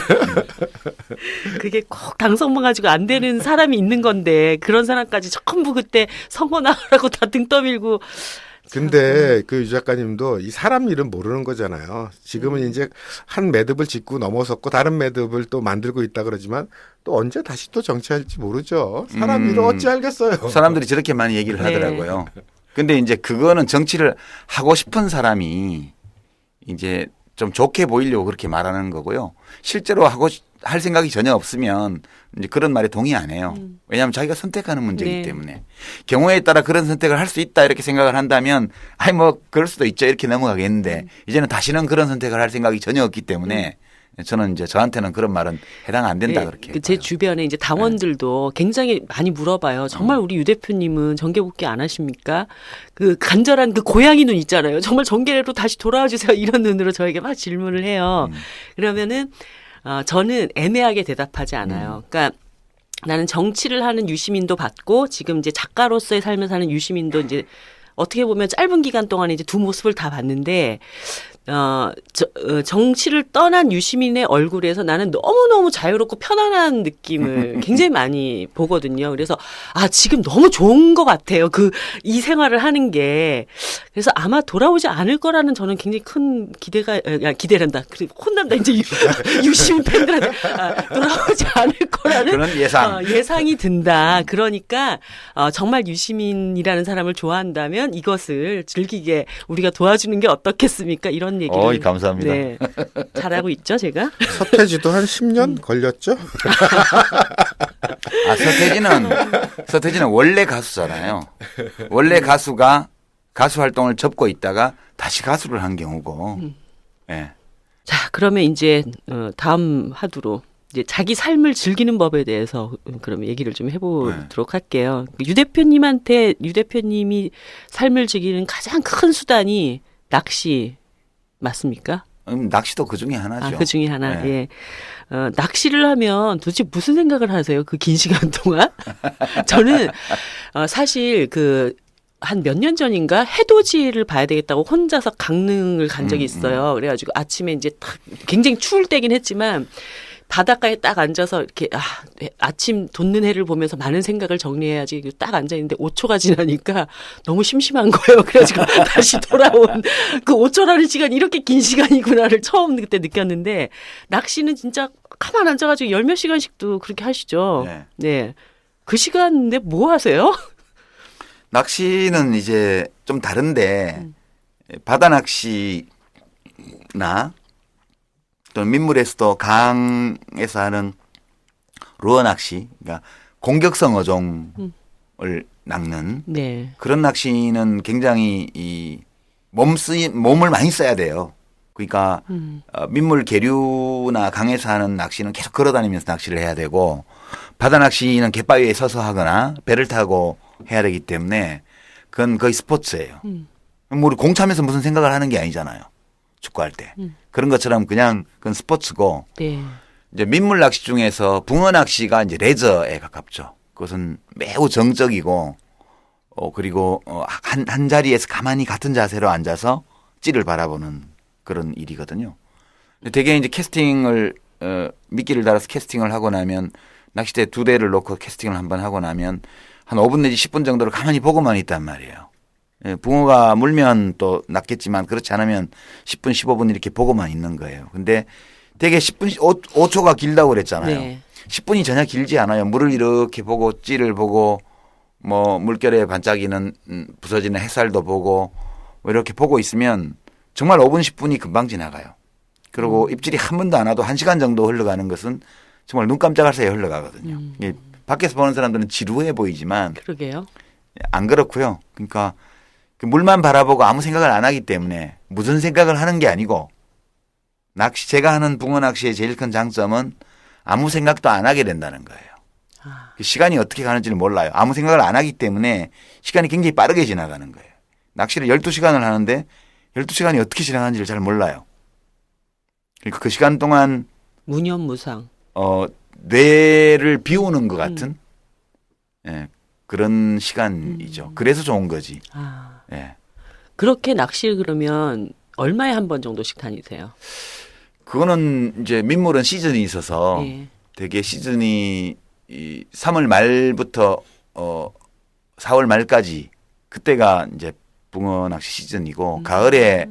그게 꼭 당선만 가지고 안 되는 사람이 있는 건데 그런 사람까지 전부 그때 선거 나가라고 다 등 떠밀고. 근데 그 유 작가님도 이 사람 일은 모르는 거잖아요. 지금은 이제 한 매듭을 짓고 넘어섰고 다른 매듭을 또 만들고 있다 그러지만 또 언제 다시 또 정치할지 모르죠. 사람 일을 어찌 알겠어요. 사람들이 저렇게 많이 얘기를 하더라고요. 근데 이제 그거는 정치를 하고 싶은 사람이 이제 좀 좋게 보이려고 그렇게 말하는 거고요. 실제로 할 생각이 전혀 없으면 이제 그런 말에 동의 안 해요. 왜냐하면 자기가 선택하는 문제이기 네. 때문에. 경우에 따라 그런 선택을 할 수 있다 이렇게 생각을 한다면 뭐 그럴 수도 있죠 이렇게 넘어가겠는데 이제는 다시는 그런 선택을 할 생각이 전혀 없기 때문에 저는 이제 저한테는 그런 말은 해당 안 된다 그렇게. 제 주변에 이제 당원들도 굉장히 많이 물어봐요. 정말 우리 유 대표님은 정계복귀 안 하십니까? 그 간절한 그 고양이 눈 있잖아요. 정말 정계로 다시 돌아와 주세요. 이런 눈으로 저에게 막 질문을 해요. 그러면은 저는 애매하게 대답하지 않아요. 그러니까 나는 정치를 하는 유시민도 봤고 지금 이제 작가로서의 삶을 사는 유시민도 이제 어떻게 보면 짧은 기간 동안에 이제 두 모습을 다 봤는데 정치를 떠난 유시민의 얼굴에서 나는 너무너무 자유롭고 편안한 느낌을 굉장히 많이 보거든요. 그래서 지금 너무 좋은 것 같아요. 이 생활을 하는 게. 그래서 아마 돌아오지 않을 거라는 저는 굉장히 큰 기대란다. 혼난다. 이제 유시민 팬들한테 돌아오지 않을 거라는 그런 예상. 예상이 든다. 그러니까 정말 유시민이라는 사람을 좋아한다면 이것을 즐기게 우리가 도와주는 게 어떻겠습니까? 이런 얘기를. 어이, 감사합니다. 네, 잘하고 있죠, 제가? 서태지도 한 10년 걸렸죠? 서태지는 원래 가수잖아요. 원래 가수가 가수 활동을 접고 있다가 다시 가수를 한 경우고. 예. 자, 그러면 이제 다음 화두로 이제 자기 삶을 즐기는 법에 대해서 그럼 얘기를 좀 해보도록 할게요. 유 대표님이 삶을 즐기는 가장 큰 수단이 낚시 맞습니까? 낚시도 그 중에 하나죠. 그 중에 하나. 네. 예. 낚시를 하면 도대체 무슨 생각을 하세요? 그 긴 시간 동안? 저는 사실 한 몇 년 전인가 해돋이를 봐야 되겠다고 혼자서 강릉을 간 적이 있어요. 그래가지고 아침에 이제 굉장히 추울 때긴 했지만 바닷가에 딱 앉아서 이렇게 아침 돋는 해를 보면서 많은 생각을 정리해야지 딱 앉아 있는데 5초가 지나니까 너무 심심한 거예요. 그래가지고 다시 돌아온 그 5초라는 시간이 이렇게 긴 시간이구나를 처음 그때 느꼈는데 낚시는 진짜 가만 앉아가지고 열 몇 시간씩도 그렇게 하시죠. 네. 네. 그 시간에 뭐 하세요? 낚시는 이제 좀 다른데 바다 낚시나 또 민물에서도 강에서 하는 루어 낚시, 그러니까 공격성 어종을 낚는 네. 그런 낚시는 굉장히 이 몸을 많이 써야 돼요. 그러니까 민물 계류나 강에서 하는 낚시는 계속 걸어다니면서 낚시를 해야 되고 바다 낚시는 갯바위에 서서 하거나 배를 타고 해야 되기 때문에 그건 거의 스포츠예요. 뭐 우리 공차면서 무슨 생각을 하는 게 아니잖아요. 축구할 때. 그런 것처럼 그냥 그건 스포츠고 네. 이제 민물 낚시 중에서 붕어 낚시가 이제 레저에 가깝죠. 그것은 매우 정적이고 그리고 한 자리에서 가만히 같은 자세로 앉아서 찌를 바라보는 그런 일이거든요. 되게 이제 캐스팅을 미끼를 달아서 캐스팅을 하고 나면 낚싯대 2대를 놓고 캐스팅을 한번 하고 나면 한 5분 내지 10분 정도를 가만히 보고만 있단 말이에요. 예, 붕어가 물면 또 낚겠지만 그렇지 않으면 10분 15분 이렇게 보고만 있는 거예요. 근데 되게 10분 5초가 길다고 그랬잖아요. 네. 10분이 전혀 길지 않아요. 물을 이렇게 보고 찌를 보고 뭐 물결에 반짝이는 부서지는 햇살도 보고 뭐 이렇게 보고 있으면 정말 5분 10분이 금방 지나가요. 그리고 입질이 한 번도 안 와도 1시간 정도 흘러가는 것은 정말 눈 깜짝할 새에 흘러가거든요. 이게 밖에서 보는 사람들은 지루해 보이지만 그러게요. 안 그렇고요. 그러니까 그 물만 바라보고 아무 생각을 안 하기 때문에 무슨 생각을 하는 게 아니고 낚시 제가 하는 붕어 낚시의 제일 큰 장점은 아무 생각도 안 하게 된다는 거예요. 그 시간이 어떻게 가는지를 몰라요. 아무 생각을 안 하기 때문에 시간이 굉장히 빠르게 지나가는 거예요. 낚시를 12시간을 하는데 12시간이 어떻게 지나가는지를 잘 몰라요. 그러니까 그 시간 동안 무념무상. 뇌를 비우는 것 같은 예, 그런 시간이죠. 그래서 좋은 거지. 아. 예. 그렇게 낚시를 그러면 얼마에 한 번 정도씩 다니세요? 그거는 이제 민물은 시즌이 있어서 예. 되게 시즌이 이 3월 말부터 4월 말까지 그때가 이제 붕어 낚시 시즌이고 가을에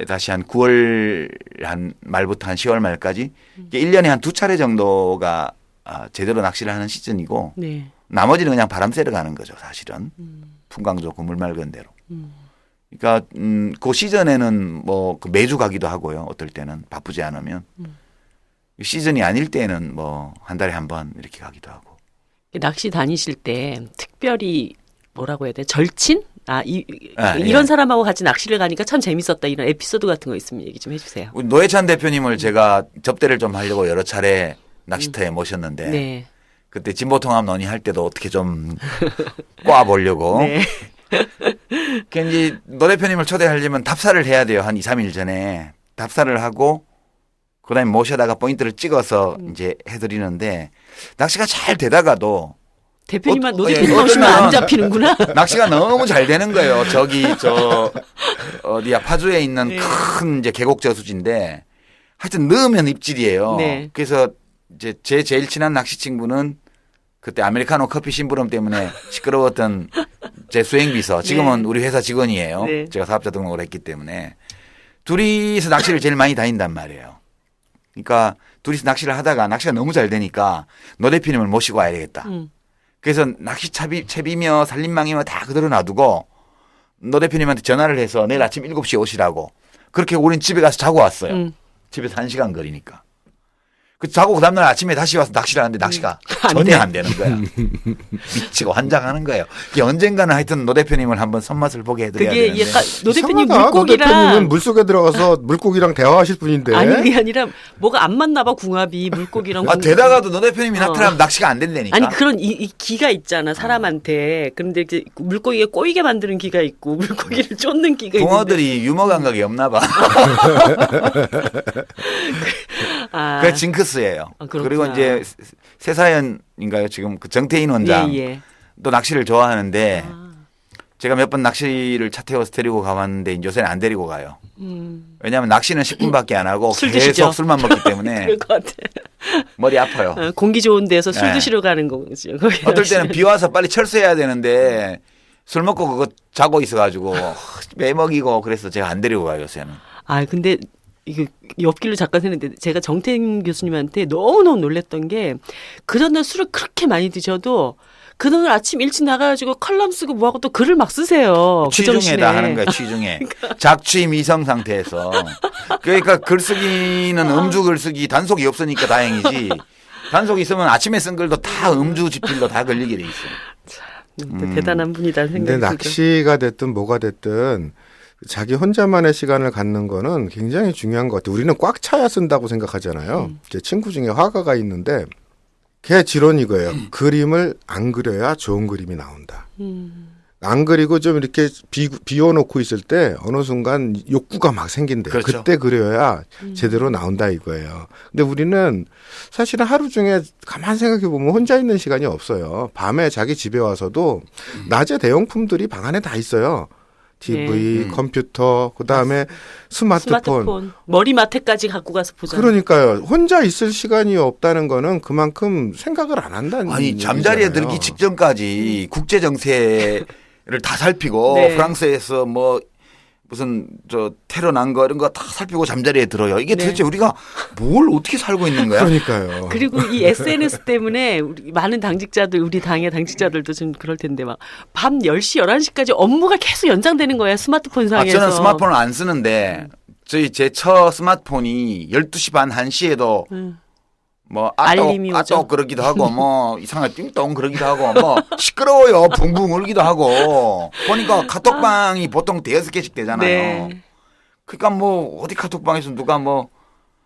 다시 한 9월 한 말부터 한 10월 말까지 이게 1년에 한 2차례 정도가 제대로 낚시를 하는 시즌이고 네. 나머지는 그냥 바람 쐬러 가는 거죠, 사실은. 풍광 좋고 물 맑은 데로. 그러니까 그 시즌에는 뭐 매주 가기도 하고요. 어떨 때는 바쁘지 않으면. 시즌이 아닐 때는 뭐 한 달에 한 번 이렇게 가기도 하고. 낚시 다니실 때 특별히 뭐라고 해야 돼? 절친? 이런 예. 사람하고 같이 낚시를 가니까 참 재밌었다. 이런 에피소드 같은 거 있으면 얘기 좀 해주세요. 우리 노회찬 대표님을 제가 접대를 좀 하려고 여러 차례 낚시터에 모셨는데 네. 그때 진보통합 논의할 때도 어떻게 좀 꼬아보려고. 네. 그 이제 노 대표님을 초대하려면 답사를 해야 돼요. 한 2, 3일 전에. 답사를 하고 그다음에 모셔다가 포인트를 찍어서 이제 해드리는데 낚시가 잘 되다가도 대표님만 예, 노대표님 오시면 안 잡히는구나. 낚시가 너무 잘 되는 거예요. 저기 어디야 파주에 있는 네. 큰 이제 계곡 저수지인데 하여튼 넣으면 입질이에요. 네. 그래서 이제 제 제일 친한 낚시 친구는 그때 아메리카노 커피 심부름 때문에 시끄러웠던 제 수행비서 지금은 네. 우리 회사 직원이에요. 네. 제가 사업자 등록을 했기 때문에 둘이서 낚시를 제일 많이 다닌단 말이에요. 그러니까 둘이서 낚시를 하다가 낚시가 너무 잘 되니까 노 대표님을 모시고 와야 되겠다. 그래서 낚시 채비며 살림망이며 다 그대로 놔두고 노 대표님한테 전화를 해서 내일 아침 7시에 오시라고. 그렇게 우린 집에 가서 자고 왔어요. 집에서 1시간 거리니까. 그 자고 그 다음날 아침에 다시 와서 낚시를 하는데 낚시가 안 전혀 돼. 안 되는 거야. 미치고 환장하는 거예요. 이게 언젠가는 하여튼 노 대표님을 한번 손맛을 보게 해드려야 그게 되는데. 약간 노 대표님 이상하다. 노 대표님은 물고기랑 물속에 들어가서 물고기랑 대화하실 분인데. 아니 그게 아니라 뭐가 안 맞나 봐 궁합이 물고기랑 되다가도 노 대표님이 나타나면 낚시가 안 된다니까. 아니 그런 이 기가 있잖아 사람한테. 그런데 이제 물고기가 꼬이게 만드는 기가 있고 물고기를 쫓는 기가 있는데. 붕어들이 유머 감각이 없나 봐. 아, 그게 징크스예요. 그렇구나. 그리고 이제 세사연인가요? 지금 그 정태인 원장 예. 또 낚시를 좋아하는데 제가 몇 번 낚시를 차 태워서 데리고 가봤는데 이제 요새는 안 데리고 가요. 왜냐하면 낚시는 10분밖에 안 하고 술 계속 드시죠? 술만 먹기 때문에 그럴 것 같아. 머리 아파요. 공기 좋은 데서 술 네. 드시러 가는 거죠. 거기 어떨 때는 낚시. 비 와서 빨리 철수해야 되는데 술 먹고 그거 자고 있어가지고 매먹이고 그래서 제가 안 데리고 가요 요새는. 아 근데 이게 옆길로 잠깐 했는데 제가 정태인 교수님한테 너무너무 놀랬던 게 그 전날 술을 그렇게 많이 드셔도 그날 아침 일찍 나가가지고 컬럼 쓰고 뭐하고 또 글을 막 쓰세요. 취중에다 하는 거야, 취중에. 작취 미성 상태에서. 그러니까 글쓰기는 음주 글쓰기 단속이 없으니까 다행이지. 단속이 있으면 아침에 쓴 글도 다 음주 지필로 다 걸리게 돼 있어. 대단한 분이다는 근데 생각이 들어요. 낚시가 됐든 뭐가 됐든 자기 혼자만의 시간을 갖는 거는 굉장히 중요한 것 같아요. 우리는 꽉 차야 쓴다고 생각하잖아요. 제 친구 중에 화가가 있는데 걔 지론이 이거예요. 그림을 안 그려야 좋은 그림이 나온다. 안 그리고 좀 이렇게 비워놓고 있을 때 어느 순간 욕구가 막 생긴대요. 그렇죠. 그때 그려야 제대로 나온다 이거예요. 근데 우리는 사실은 하루 중에 가만 생각해 보면 혼자 있는 시간이 없어요. 밤에 자기 집에 와서도 낮에 대용품들이 방 안에 다 있어요. TV, 컴퓨터, 그다음에 스마트폰. 머리맡에까지 갖고 가서 보잖아요. 그러니까요. 혼자 있을 시간이 없다는 거는 그만큼 생각을 안 한다는 아니, 잠자리에 얘기잖아요. 들기 직전까지 국제 정세를 다 살피고 네. 프랑스에서 뭐 무슨 저 테러 난 거 이런 거 다 살피고 잠자리에 들어요. 이게 네. 도대체 우리가 뭘 어떻게 살고 있는 거야? 그러니까요. 그리고 이 SNS 때문에 우리 많은 당직자들, 우리 당의 당직자들도 좀 그럴 텐데 막 밤 10시, 11시까지 업무가 계속 연장되는 거예요. 스마트폰 상에서. 저는 스마트폰을 안 쓰는데 제 첫 스마트폰이 12시 반 1시에도 뭐 알림이 오죠. 아똑 그러기도 하고 뭐 이상하게 띵동 그러기도 하고 뭐 시끄러워요 붕붕 울기도 하고 보니까 카톡방이 보통 5-6개씩 되잖아요. 네. 그러니까 뭐 어디 카톡방에서 누가 뭐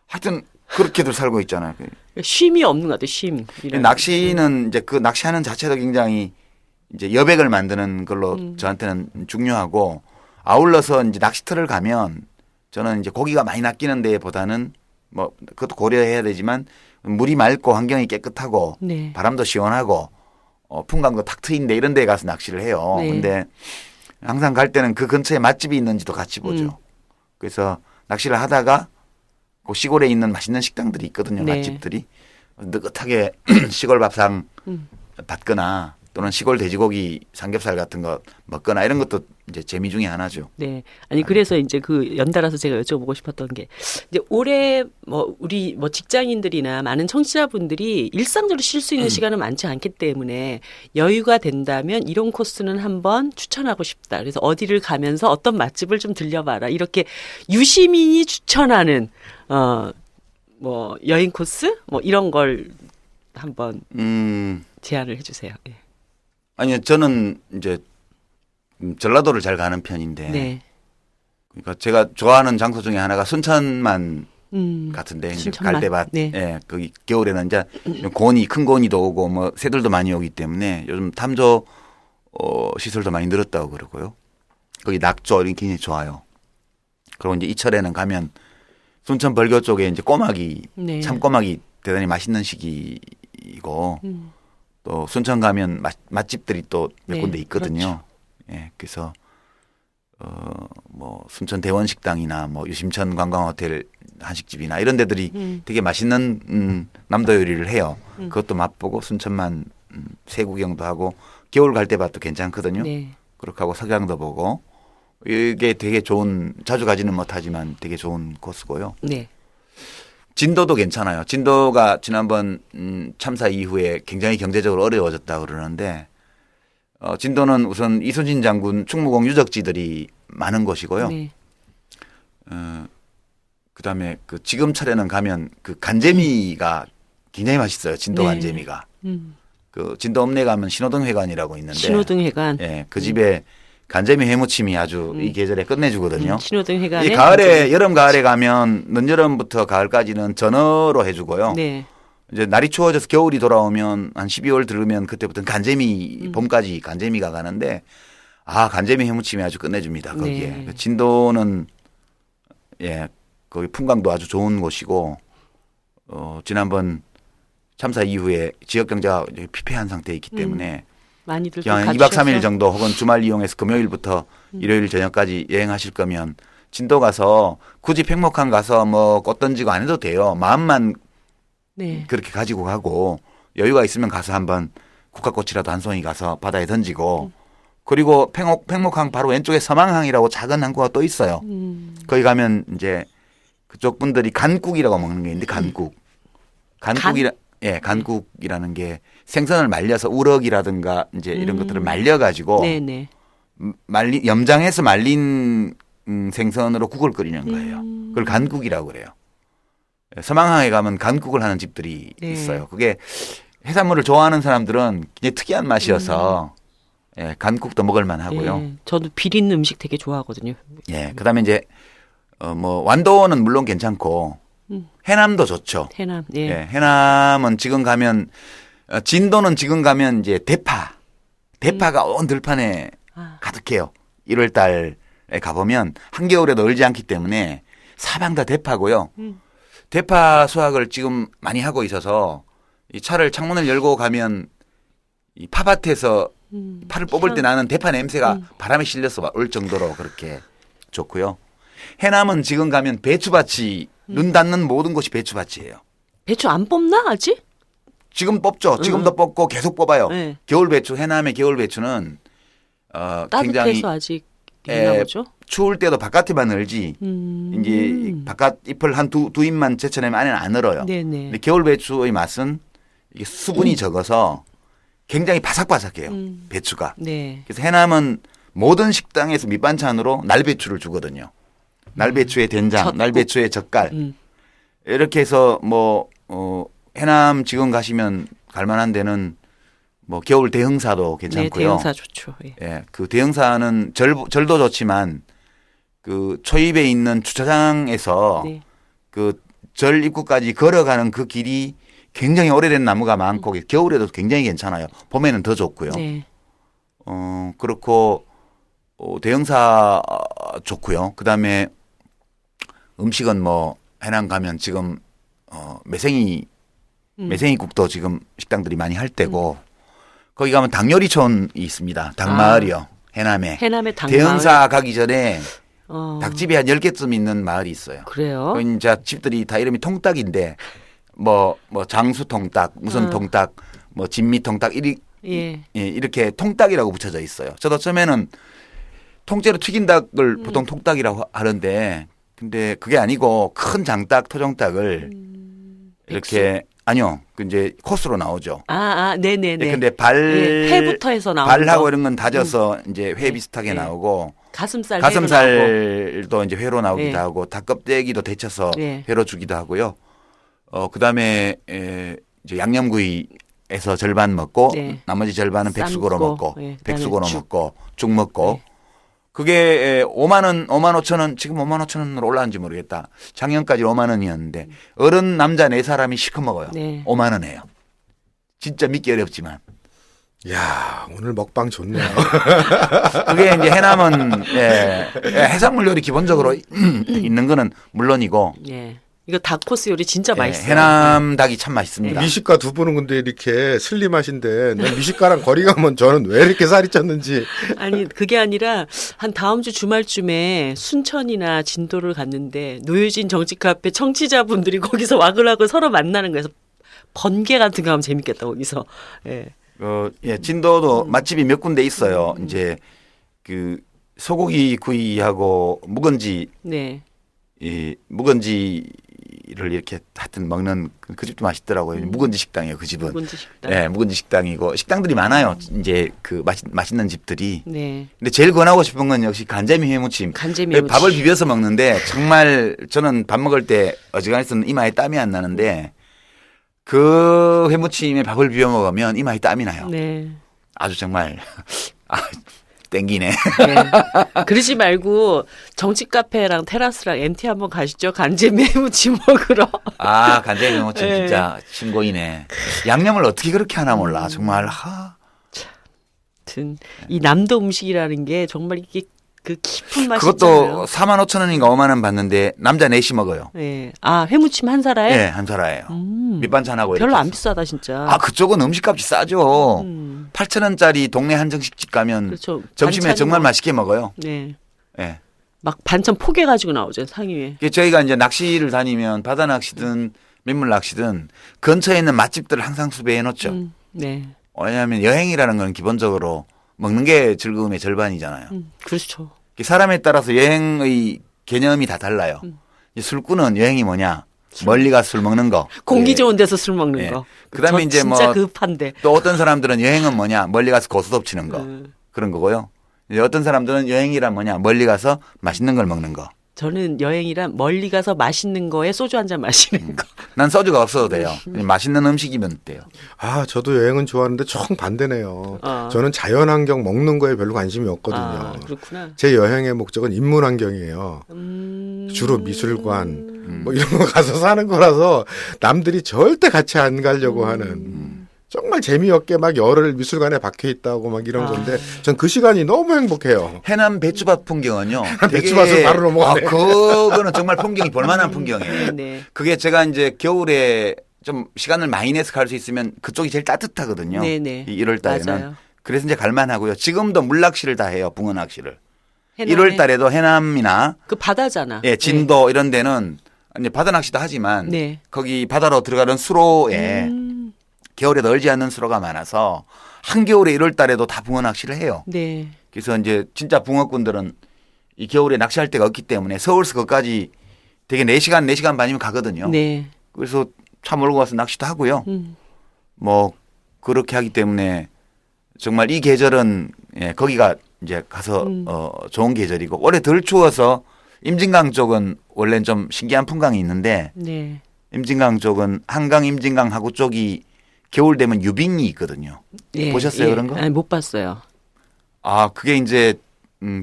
하여튼 그렇게들 살고 있잖아요. 쉼이 없는 것 같아요. 쉼. 이런. 낚시는 이제 그 낚시하는 자체도 굉장히 이제 여백을 만드는 걸로 저한테는 중요하고 아울러서 이제 낚시터를 가면 저는 이제 고기가 많이 낚이는 데보다는 뭐 그것도 고려해야 되지만 물이 맑고 환경이 깨끗하고 네. 바람도 시원하고 풍광도 탁 트인데 이런 데 가서 낚시를 해요. 네. 근데 항상 갈 때는 그 근처에 맛집이 있는지도 같이 보죠. 그래서 낚시를 하다가 그 시골에 있는 맛있는 식당들이 있거든요. 네. 맛집들이 느긋하게 시골 밥상 받거나 또는 시골 돼지고기 삼겹살 같은 거 먹거나 이런 것도 이제 재미 중에 하나죠. 네. 아니 그래서 이제 그 연달아서 제가 여쭤보고 싶었던 게 이제 올해 뭐 우리 뭐 직장인들이나 많은 청취자분들이 일상적으로 쉴 수 있는 시간은 많지 않기 때문에 여유가 된다면 이런 코스는 한번 추천하고 싶다. 그래서 어디를 가면서 어떤 맛집을 좀 들려봐라. 이렇게 유시민이 추천하는 뭐 여행 코스 뭐 이런 걸 한번 제안을 해주세요. 예. 아니요, 저는 이제 전라도를 잘 가는 편인데, 네. 그러니까 제가 좋아하는 장소 중에 하나가 순천만 같은데, 이제 순천만. 갈대밭, 네. 예, 거기 겨울에는 이제 고니 큰 고니도 오고 뭐 새들도 많이 오기 때문에 요즘 탐조 시설도 많이 늘었다고 그러고요. 거기 낙조 이런 게 굉장히 좋아요. 그리고 이제 이철에는 가면 순천 벌교 쪽에 이제 꼬막이 네. 참꼬막이 대단히 맛있는 시기이고. 또 순천 가면 맛집들이 또 몇 네, 군데 있거든요. 그렇죠. 예, 그래서 뭐 순천 대원식당이나 뭐 유심천 관광호텔 한식집이나 이런 데들이 되게 맛있는 남도 요리를 해요. 그것도 맛보고 순천만 새구경도 하고 겨울 갈대밭도 괜찮거든요. 네. 그렇게 하고 석양도 보고 이게 되게 좋은 자주 가지는 못하지만 되게 좋은 코스고요. 네. 진도도 괜찮아요. 진도가 지난번 참사 이후에 굉장히 경제적으로 어려워졌다고 그러는데 진도는 우선 이순신 장군 충무공 유적지들이 많은 곳이고요. 네. 그다음에 그 지금철에는 가면 그 간재미가 굉장히 맛있어요. 진도 네. 간재미가. 그 진도 읍내 가면 신호등 회관이라고 있는데 신호등 회관. 예, 그 집에 간재미 회무침이 아주 이 계절에 끝내주거든요. 신호등 회관에. 이 가을에 여름 가을에 가면 늦여름부터 가을까지는 전어로 해주고요. 네. 이제 날이 추워져서 겨울이 돌아오면 한 12월 들으면 그때부터는 간재미 봄까지 간재미가 가는데 간재미 해무침이 아주 끝내줍니다. 거기에 네. 그 진도는 예 거기 풍광도 아주 좋은 곳이고 지난번 참사 이후에 지역 경제가 피폐한 상태에 있기 때문에 많이들 그냥 2박 3일 정도 혹은 주말 이용해서 금요일부터 일요일 저녁까지 여행하실 거면 진도 가서 굳이 팽목항 가서 뭐 꽃 던지고 안 해도 돼요. 마음만 네. 그렇게 가지고 가고 여유가 있으면 가서 한번 국화꽃이라도 한 송이 가서 바다에 던지고 그리고 팽목항 바로 왼쪽에 서망항이라고 작은 항구가 또 있어요. 거기 가면 이제 그쪽 분들이 간국이라고 먹는 게 있는데 간국. 예, 간국이라는 게 생선을 말려서 우럭이라든가 이제 이런 것들을 말려가지고 네네. 염장해서 말린 생선으로 국을 끓이는 거예요. 그걸 간국이라고 그래요. 서망항에 가면 간국을 하는 집들이 네. 있어요. 그게 해산물을 좋아하는 사람들은 굉장히 특이한 맛이어서 예, 간국도 먹을 만하고요. 예, 저도 비린 음식 되게 좋아하거든요. 예, 그다음에 이제 뭐 완도는 물론 괜찮고 해남도 좋죠. 해남. 예. 예, 해남은 지금 가면 진도는 지금 가면 이제 대파가 온 들판에 가득해요. 1월 달에 가보면 한겨울에도 얼지 않기 때문에 사방 다 대파고요. 대파 수확을 지금 많이 하고 있어서 이 차를 창문을 열고 가면 이 파밭에서 파를 뽑을 때 나는 대파 냄새가 바람에 실려서 올 정도로 그렇게 좋고요. 해남은 지금 가면 배추밭이 눈 닿는 모든 곳이 배추밭이에요. 배추 안 뽑나 아직? 지금 뽑죠. 지금도 뽑고 계속 뽑아요. 네. 겨울 배추, 해남의 겨울 배추는 굉장히 따뜻해서 아직 있나 보죠. 추울 때도 바깥에만 늘지 이제 바깥 잎을 한 두 잎만 제쳐내면 안에는 안 늘어요. 네네. 근데 겨울 배추의 맛은 이게 수분이 적어서 굉장히 바삭바삭해요. 배추가. 네. 그래서 해남은 모든 식당에서 밑반찬으로 날배추를 주거든요. 날배추의 된장, 젓국. 날배추의 젓갈. 이렇게 해서 뭐 해남 지금 가시면 갈만한 데는 뭐 겨울 대흥사도 네, 괜찮고요. 대형사 좋죠. 예. 예, 그 대흥사는 절도 좋지만 그 초입에 있는 주차장에서 네. 그 절 입구까지 걸어가는 그 길이 굉장히 오래된 나무가 많고 겨울에도 굉장히 괜찮아요. 봄에는 더 좋고요. 네. 그렇고 대형사 좋고요. 그다음에 음식은 뭐 해남 가면 지금 매생이 국도 지금 식당들이 많이 할 때고 거기 가면 닭요리촌이 있습니다. 닭마을이요. 해남에. 해남의 닭 대형사 가기 전에 마을. 닭집이 한 10개쯤 있는 마을이 있어요. 그래요? 거기 이제 집들이 다 이름이 통닭인데 뭐 장수 통닭, 무슨 통닭, 뭐 진미 통닭 예. 이렇게 통닭이라고 붙여져 있어요. 저도 처음에는 통째로 튀긴 닭을 보통 통닭이라고 하는데 근데 그게 아니고 큰 장닭, 토종닭을 이렇게 아니요. 그 이제 코스로 나오죠. 네네네. 근데 예, 회부터 해서 나오는 발하고 거. 이런 건 다져서 이제 회 비슷하게 예. 나오고 가슴살도 나오고. 가슴살도 이제 회로 나오기도 예. 하고 닭 껍데기도 데쳐서 예. 회로 주기도 하고요. 그다음에 이제 양념구이에서 절반 먹고 네. 나머지 절반은 백숙으로 삶고, 먹고 예, 그다음에 백숙으로 죽. 먹고 죽 먹고 네. 그게 5만 원, 5만 5천 원 지금 5만 5천 원으로 올라왔는지 모르겠다. 작년까지 5만 원이었는데 어른 남자 4사람이 시커 먹어요. 네. 5만 원이에요. 진짜 믿기 어렵지만. 야, 오늘 먹방 좋네요. 그게 이제 해남은 해산물 요리 기본적으로 있는 거는 물론이고 예. 이거 닭 코스 요리 진짜 맛있어요. 해남 닭이 참 맛있습니다. 미식가 두 분은 근데 이렇게 슬림하신데 난 미식가랑 거리 가면 저는 왜 이렇게 살이 쪘는지. 아니 그게 아니라 한 다음 주 주말쯤에 순천이나 진도를 갔는데 노유진 정치 카페 청취자분들이 거기서 와글와글 서로 만나는 거에서 번개 같은 거 하면 재밌겠다 거기서. 예. 진도도 맛집이 몇 군데 있어요. 이제 그 소고기 구이하고 묵은지 네. 이 묵은지를 이렇게 하여튼 먹는 그 집도 맛있더라고요. 묵은지 식당이에요. 그 집은. 묵은지 식당. 네, 묵은지 식당이고 식당들이 많아요. 이제 그 맛있는 집들이. 네. 근데 제일 권하고 싶은 건 역시 간재미 회무침. 간재미 회무침. 밥을 비벼서 먹는데 정말 저는 밥 먹을 때 어지간해서는 이마에 땀이 안 나는데 그 회무침에 밥을 비벼 먹으면 이마에 땀이 나요. 네. 아주 정말 땡기네. 네. 그러지 말고 정치 카페랑 테라스랑 MT 한번 가시죠. 간재미 해무침 먹으러. 간장에 넣어치 네. 진짜 신고이네. 양념을 어떻게 그렇게 하나 몰라. 정말 아무튼 이 남도 음식이라는 게 정말 이게 그 깊은 맛이 그것도 있잖아요. 4만 5천 원인가 5만 원 받는데 남자 넷이 먹어요. 네. 회무침 한 사라에? 네, 한 사라예요. 밑반찬하고 별로 이렇게 안 해서. 비싸다 진짜. 그쪽은 음식값이 싸죠. 8천 원짜리 동네 한정식집 가면 그렇죠. 점심에 반찬이 정말 뭐- 맛있게 먹어요. 네. 네. 막 반찬 포개 가지고 나오죠 상위 위에. 이게 저희가 이제 낚시를 다니면 바다 낚시든 민물 낚시든 근처에 있는 맛집들을 항상 수배해 놓죠. 네. 왜냐하면 여행이라는 건 기본적으로 먹는 게 즐거움의 절반이잖아요. 그렇죠. 사람에 따라서 여행의 개념이 다 달라요. 이제 술꾼은 여행이 뭐냐? 멀리 가서 술 먹는 거. 공기 예. 좋은 데서 술 먹는 예. 거. 그다음에 저 이제 진짜 뭐 급한데. 또 어떤 사람들은 여행은 뭐냐 멀리 가서 고스톱 치는 거 그런 거고요. 이제 어떤 사람들은 여행이란 뭐냐 멀리 가서 맛있는 걸 먹는 거. 저는 여행이란 멀리 가서 맛있는 거에 소주 한 잔 마시는 거. 난 소주가 없어도 돼요. 맛있는 음식이면 돼요. 아, 저도 여행은 좋아하는데 정 반대네요. 아. 저는 자연환경 먹는 거에 별로 관심이 없거든요. 아, 그렇구나. 제 여행의 목적은 인문환경이에요. 주로 미술관 뭐 이런 거 가서 사는 거라서 남들이 절대 같이 안 가려고 하는 정말 재미없게 막 열흘 미술관에 박혀 있다고 막 이런 건데 전 그 시간이 너무 행복해요. 해남 배추밭 풍경은요. 되게 배추밭을 바로 넘어가네. 그거는 정말 풍경이 볼만한 풍경이에요. 네. 그게 제가 이제 겨울에 좀 시간을 많이 내서 갈 수 있으면 그쪽이 제일 따뜻하거든요. 네네. 1월 달에는. 맞아요. 그래서 이제 갈만하고요. 지금도 물낚시를 다 해요. 붕어 낚시를. 해남에 1월 달에도 해남이나 그 바다잖아. 예, 진도 이런 데는 이제 바다 낚시도 하지만 네. 거기 바다로 들어가는 수로에 겨울에 널지 않는 수로가 많아서 한겨울에 1월 달에도 다 붕어 낚시를 해요. 네. 그래서 이제 진짜 붕어꾼들은 이 겨울에 낚시할 데가 없기 때문에 서울서 거기까지 되게 4시간 반이면 가거든요. 네. 그래서 차 몰고 가서 낚시도 하고요. 뭐 그렇게 하기 때문에 정말 이 계절은 예, 거기가 이제 가서 좋은 계절이고 올해 덜 추워서 임진강 쪽은 원래는 좀 신기한 풍광이 있는데 네. 임진강 쪽은 한강 임진강 하구 쪽이 겨울 되면 유빙이 있거든요. 예, 보셨어요, 예. 그런 거? 아니, 못 봤어요. 아, 그게 이제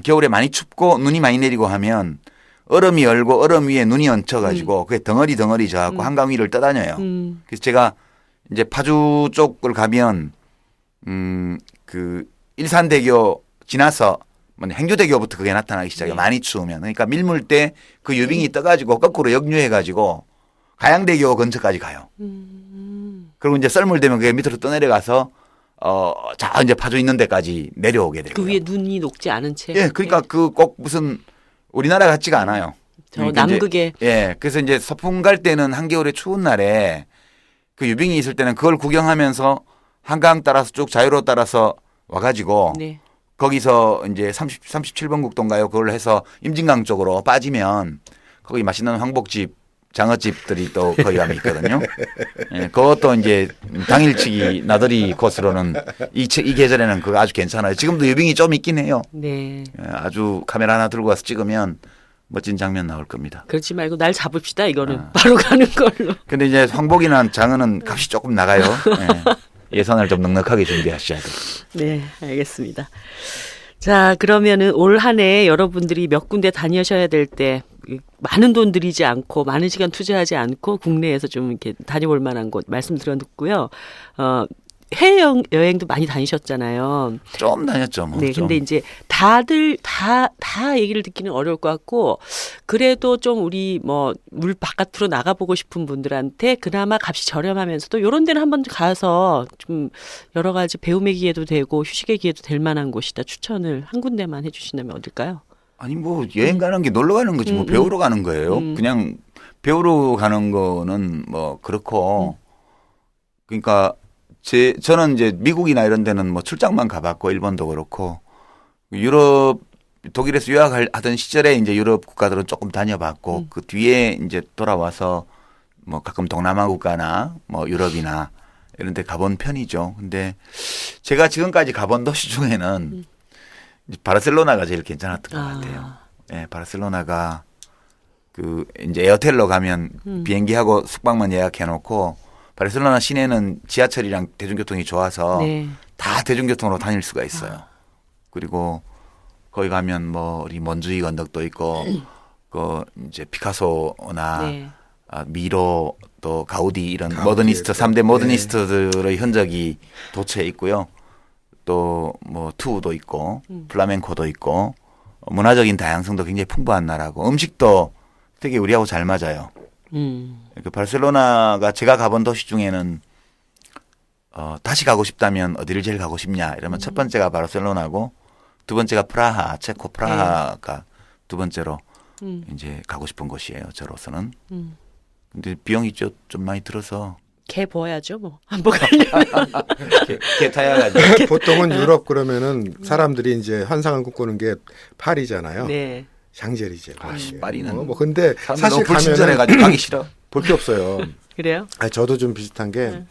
겨울에 많이 춥고 눈이 많이 내리고 하면 얼음이 열고 얼음 위에 눈이 얹혀가지고 그게 덩어리 져갖고 한강 위를 떠다녀요. 그래서 제가 이제 파주 쪽을 가면 그 일산대교 지나서 행주대교부터 그게 나타나기 시작해요. 네. 많이 추우면. 그러니까 밀물 때 그 유빙이 떠가지고 거꾸로 역류해가지고 가양대교 근처까지 가요. 그리고 이제 썰물 되면 그게 밑으로 떠내려가서 자 이제 파주 있는 데까지 내려오게 되고요. 그 위에 눈이 녹지 않은 채. 예, 그러니까 그 꼭 무슨 우리나라 같지가 않아요. 저 그러니까 이제 남극에 예, 그래서 이제 서풍 갈 때는 한겨울에 추운 날에 그 유빙이 있을 때는 그걸 구경하면서 한강 따라서 쭉 자유로 따라서 와가지고 네. 거기서 이제 37번 국도인가요? 그걸 해서 임진강 쪽으로 빠지면 거기 맛있는 황복집 장어집들이 또 거기 가면 있거든요. 예, 그것도 이제 당일치기 나들이 코스로는 이 계절에는 그거 아주 괜찮아요. 지금도 유빙이 좀 있긴 해요. 네. 예, 아주 카메라 하나 들고 와서 찍으면 멋진 장면 나올 겁니다. 그렇지 말고 날 잡읍시다. 이거는 바로 가는 걸로. 근데 이제 황복이나 장어는 값이 조금 나가요. 예산을 좀 넉넉하게 준비하셔야 돼요. 네, 알겠습니다. 자, 그러면은 올 한 해 여러분들이 몇 군데 다니셔야 될 때 많은 돈 들이지 않고 많은 시간 투자하지 않고 국내에서 좀 이렇게 다녀볼 만한 곳 말씀드렸고요. 해외 여행도 많이 다니셨잖아요. 좀 다녔죠, 뭐. 네, 좀. 근데 이제 다들 다 얘기를 듣기는 어려울 것 같고, 그래도 좀 우리 뭐 물 바깥으로 나가보고 싶은 분들한테 그나마 값이 저렴하면서도 요런 데는 한번 가서 좀 여러 가지 배움의 기회도 되고 휴식의 기회도 될 만한 곳이다 추천을 한 군데만 해주신다면 어딜까요? 아니 뭐 여행 가는 게 놀러 가는 거지 뭐 배우러 가는 거예요. 그냥 배우러 가는 거는 뭐 그렇고 그러니까 저는 이제 미국이나 이런 데는 뭐 출장만 가봤고 일본도 그렇고 유럽 독일에서 유학하던 시절에 이제 유럽 국가들은 조금 다녀봤고 그 뒤에 이제 돌아와서 뭐 가끔 동남아 국가나 뭐 유럽이나 이런 데 가본 편이죠. 근데 제가 지금까지 가본 도시 중에는 바르셀로나가 제일 괜찮았던 것 같아요. 예, 바르셀로나가 그 이제 에어텔로 가면 비행기하고 숙박만 예약해 놓고 바르셀로나 시내는 지하철이랑 대중교통이 좋아서 네. 다 대중교통으로 다닐 수가 있어요. 그리고 거기 가면 뭐 우리 몬주이 건덕도 있고 그 이제 피카소나 네. 미로 또 가우디 이런 가우디, 모더니스트 또. 3대 모더니스트들의 흔적이 도처에 있고요. 또 뭐 투우도 있고 플라멩코도 있고 문화적인 다양성도 굉장히 풍부한 나라고 음식도 되게 우리하고 잘 맞아요. 그 바르셀로나가 제가 가본 도시 중에는 다시 가고 싶다면 어디를 제일 가고 싶냐 이러면 첫 번째가 바르셀로나고 두 번째가 프라하, 체코 프라하가 두 번째로 이제 가고 싶은 곳이에요. 저로서는. 근데 비용이 좀 많이 들어서 개 보야죠 뭐 한번 가려면. 개 타야 가지고. 보통은 유럽 그러면은 사람들이 이제 환상을 꿈꾸는 게 파리잖아요. 네. 샹젤리제. 파리는 뭐 근데 사람들 사실 너무 불친절해 가면은 가지고 가기 싫어. 볼 게 없어요. 그래요? 저도 좀 비슷한 게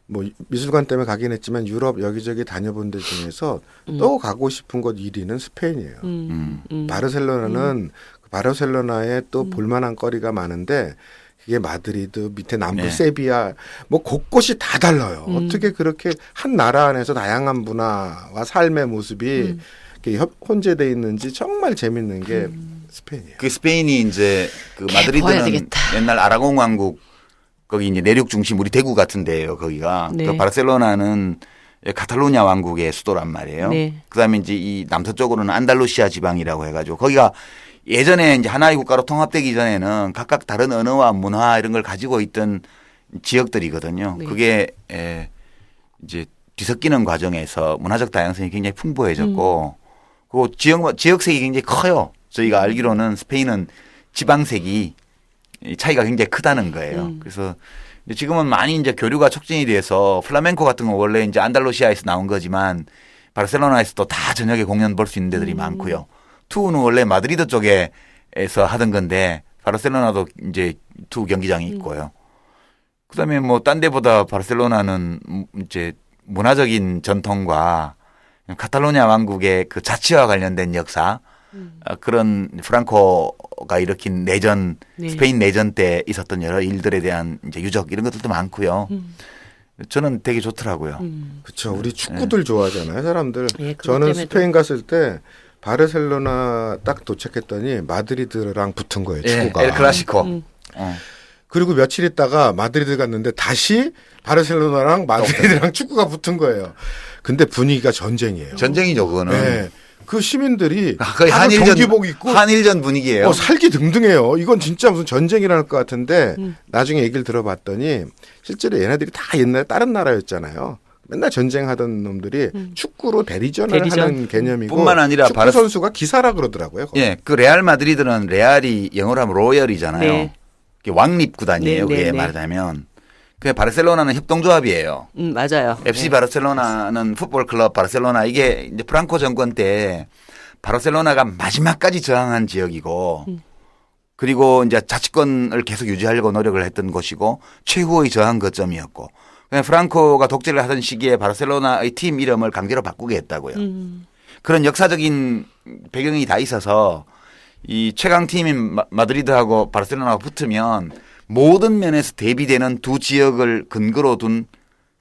뭐 미술관 때문에 가긴 했지만 유럽 여기저기 다녀본 데 중에서 또 가고 싶은 곳 1위는 스페인이에요. 바르셀로나는 바르셀로나에 또 볼만한 거리가 많은데 이게 마드리드 밑에 남부 네. 세비야 뭐 곳곳이 다 달라요. 어떻게 그렇게 한 나라 안에서 다양한 문화와 삶의 모습이 이렇게 혼재돼 있는지 정말 재밌는 게 스페인이에요. 그 스페인이 이제 그 봐야 마드리드는 되겠다. 옛날 아라곤 왕국 거기 이제 내륙 중심 우리 대구 같은데요. 거기가 네. 그 바르셀로나는 카탈루냐 왕국의 수도란 말이에요. 네. 그다음에 이제 이 남서쪽으로는 안달루시아 지방이라고 해가지고 거기가 예전에 이제 하나의 국가로 통합되기 전에는 각각 다른 언어와 문화 이런 걸 가지고 있던 지역들이거든요. 네. 그게 이제 뒤섞이는 과정에서 문화적 다양성이 굉장히 풍부해졌고 그 지역색이 굉장히 커요. 저희가 알기로는 스페인은 지방색이 차이가 굉장히 크다는 거예요. 그래서 이제 지금은 많이 이제 교류가 촉진이 돼서 플라멩코 같은 건 원래 이제 안달루시아에서 나온 거지만 바르셀로나에서도 다 저녁에 공연 볼 수 있는 데들이 많고요. 투우는 원래 마드리드 쪽에서 하던 건데 바르셀로나도 이제 투우 경기장이 있고요. 그다음에 뭐 딴 데보다 바르셀로나는 이제 문화적인 전통과 카탈로니아 왕국의 그 자치와 관련된 역사 그런 프랑코가 일으킨 내전 네. 스페인 내전 때 있었던 여러 일들에 대한 이제 유적 이런 것들도 많고요. 저는 되게 좋더라고요. 그렇죠. 우리 축구들 좋아하잖아요, 사람들. 예, 그것 저는 때문에도. 스페인 갔을 때 바르셀로나 딱 도착했더니 마드리드랑 붙은 거예요, 축구가. 엘 클라시코. 그리고 며칠 있다가 마드리드 갔는데 다시 바르셀로나랑 마드리드랑 축구가 붙은 거예요. 근데 분위기가 전쟁이에요. 전쟁이죠, 그거는. 네. 그 시민들이 거의 다들 경기복 입고 한일전 분위기예요. 살기 등등해요. 이건 진짜 무슨 전쟁이랄 것 같은데 나중에 얘기를 들어봤더니 실제로 얘네들이 다 옛날에 다른 나라였잖아요. 맨날 전쟁하던 놈들이 축구로 대리전을 대리전. 하는 개념이고 뿐만 아니라 축구 선수가 기사라 그러더라고요. 거기. 예, 그 레알 마드리드는 레알이 영어로 하면 로열이잖아요. 네. 그게 왕립 구단이에요. 네, 그게 네, 네. 말하자면. 그 바르셀로나는 협동조합이에요. 맞아요. FC 바르셀로나는 풋볼 클럽 바르셀로나 이게 이제 프랑코 정권 때 바르셀로나가 마지막까지 저항한 지역이고 그리고 이제 자치권을 계속 유지하려고 노력을 했던 곳이고 최후의 저항 거점이었고 그냥 프랑코가 독재를 하던 시기에 바르셀로나의 팀 이름을 강제로 바꾸게 했다고요. 그런 역사적인 배경이 다 있어서 이 최강 팀인 마드리드하고 바르셀로나가 붙으면 모든 면에서 대비되는 두 지역을 근거로 둔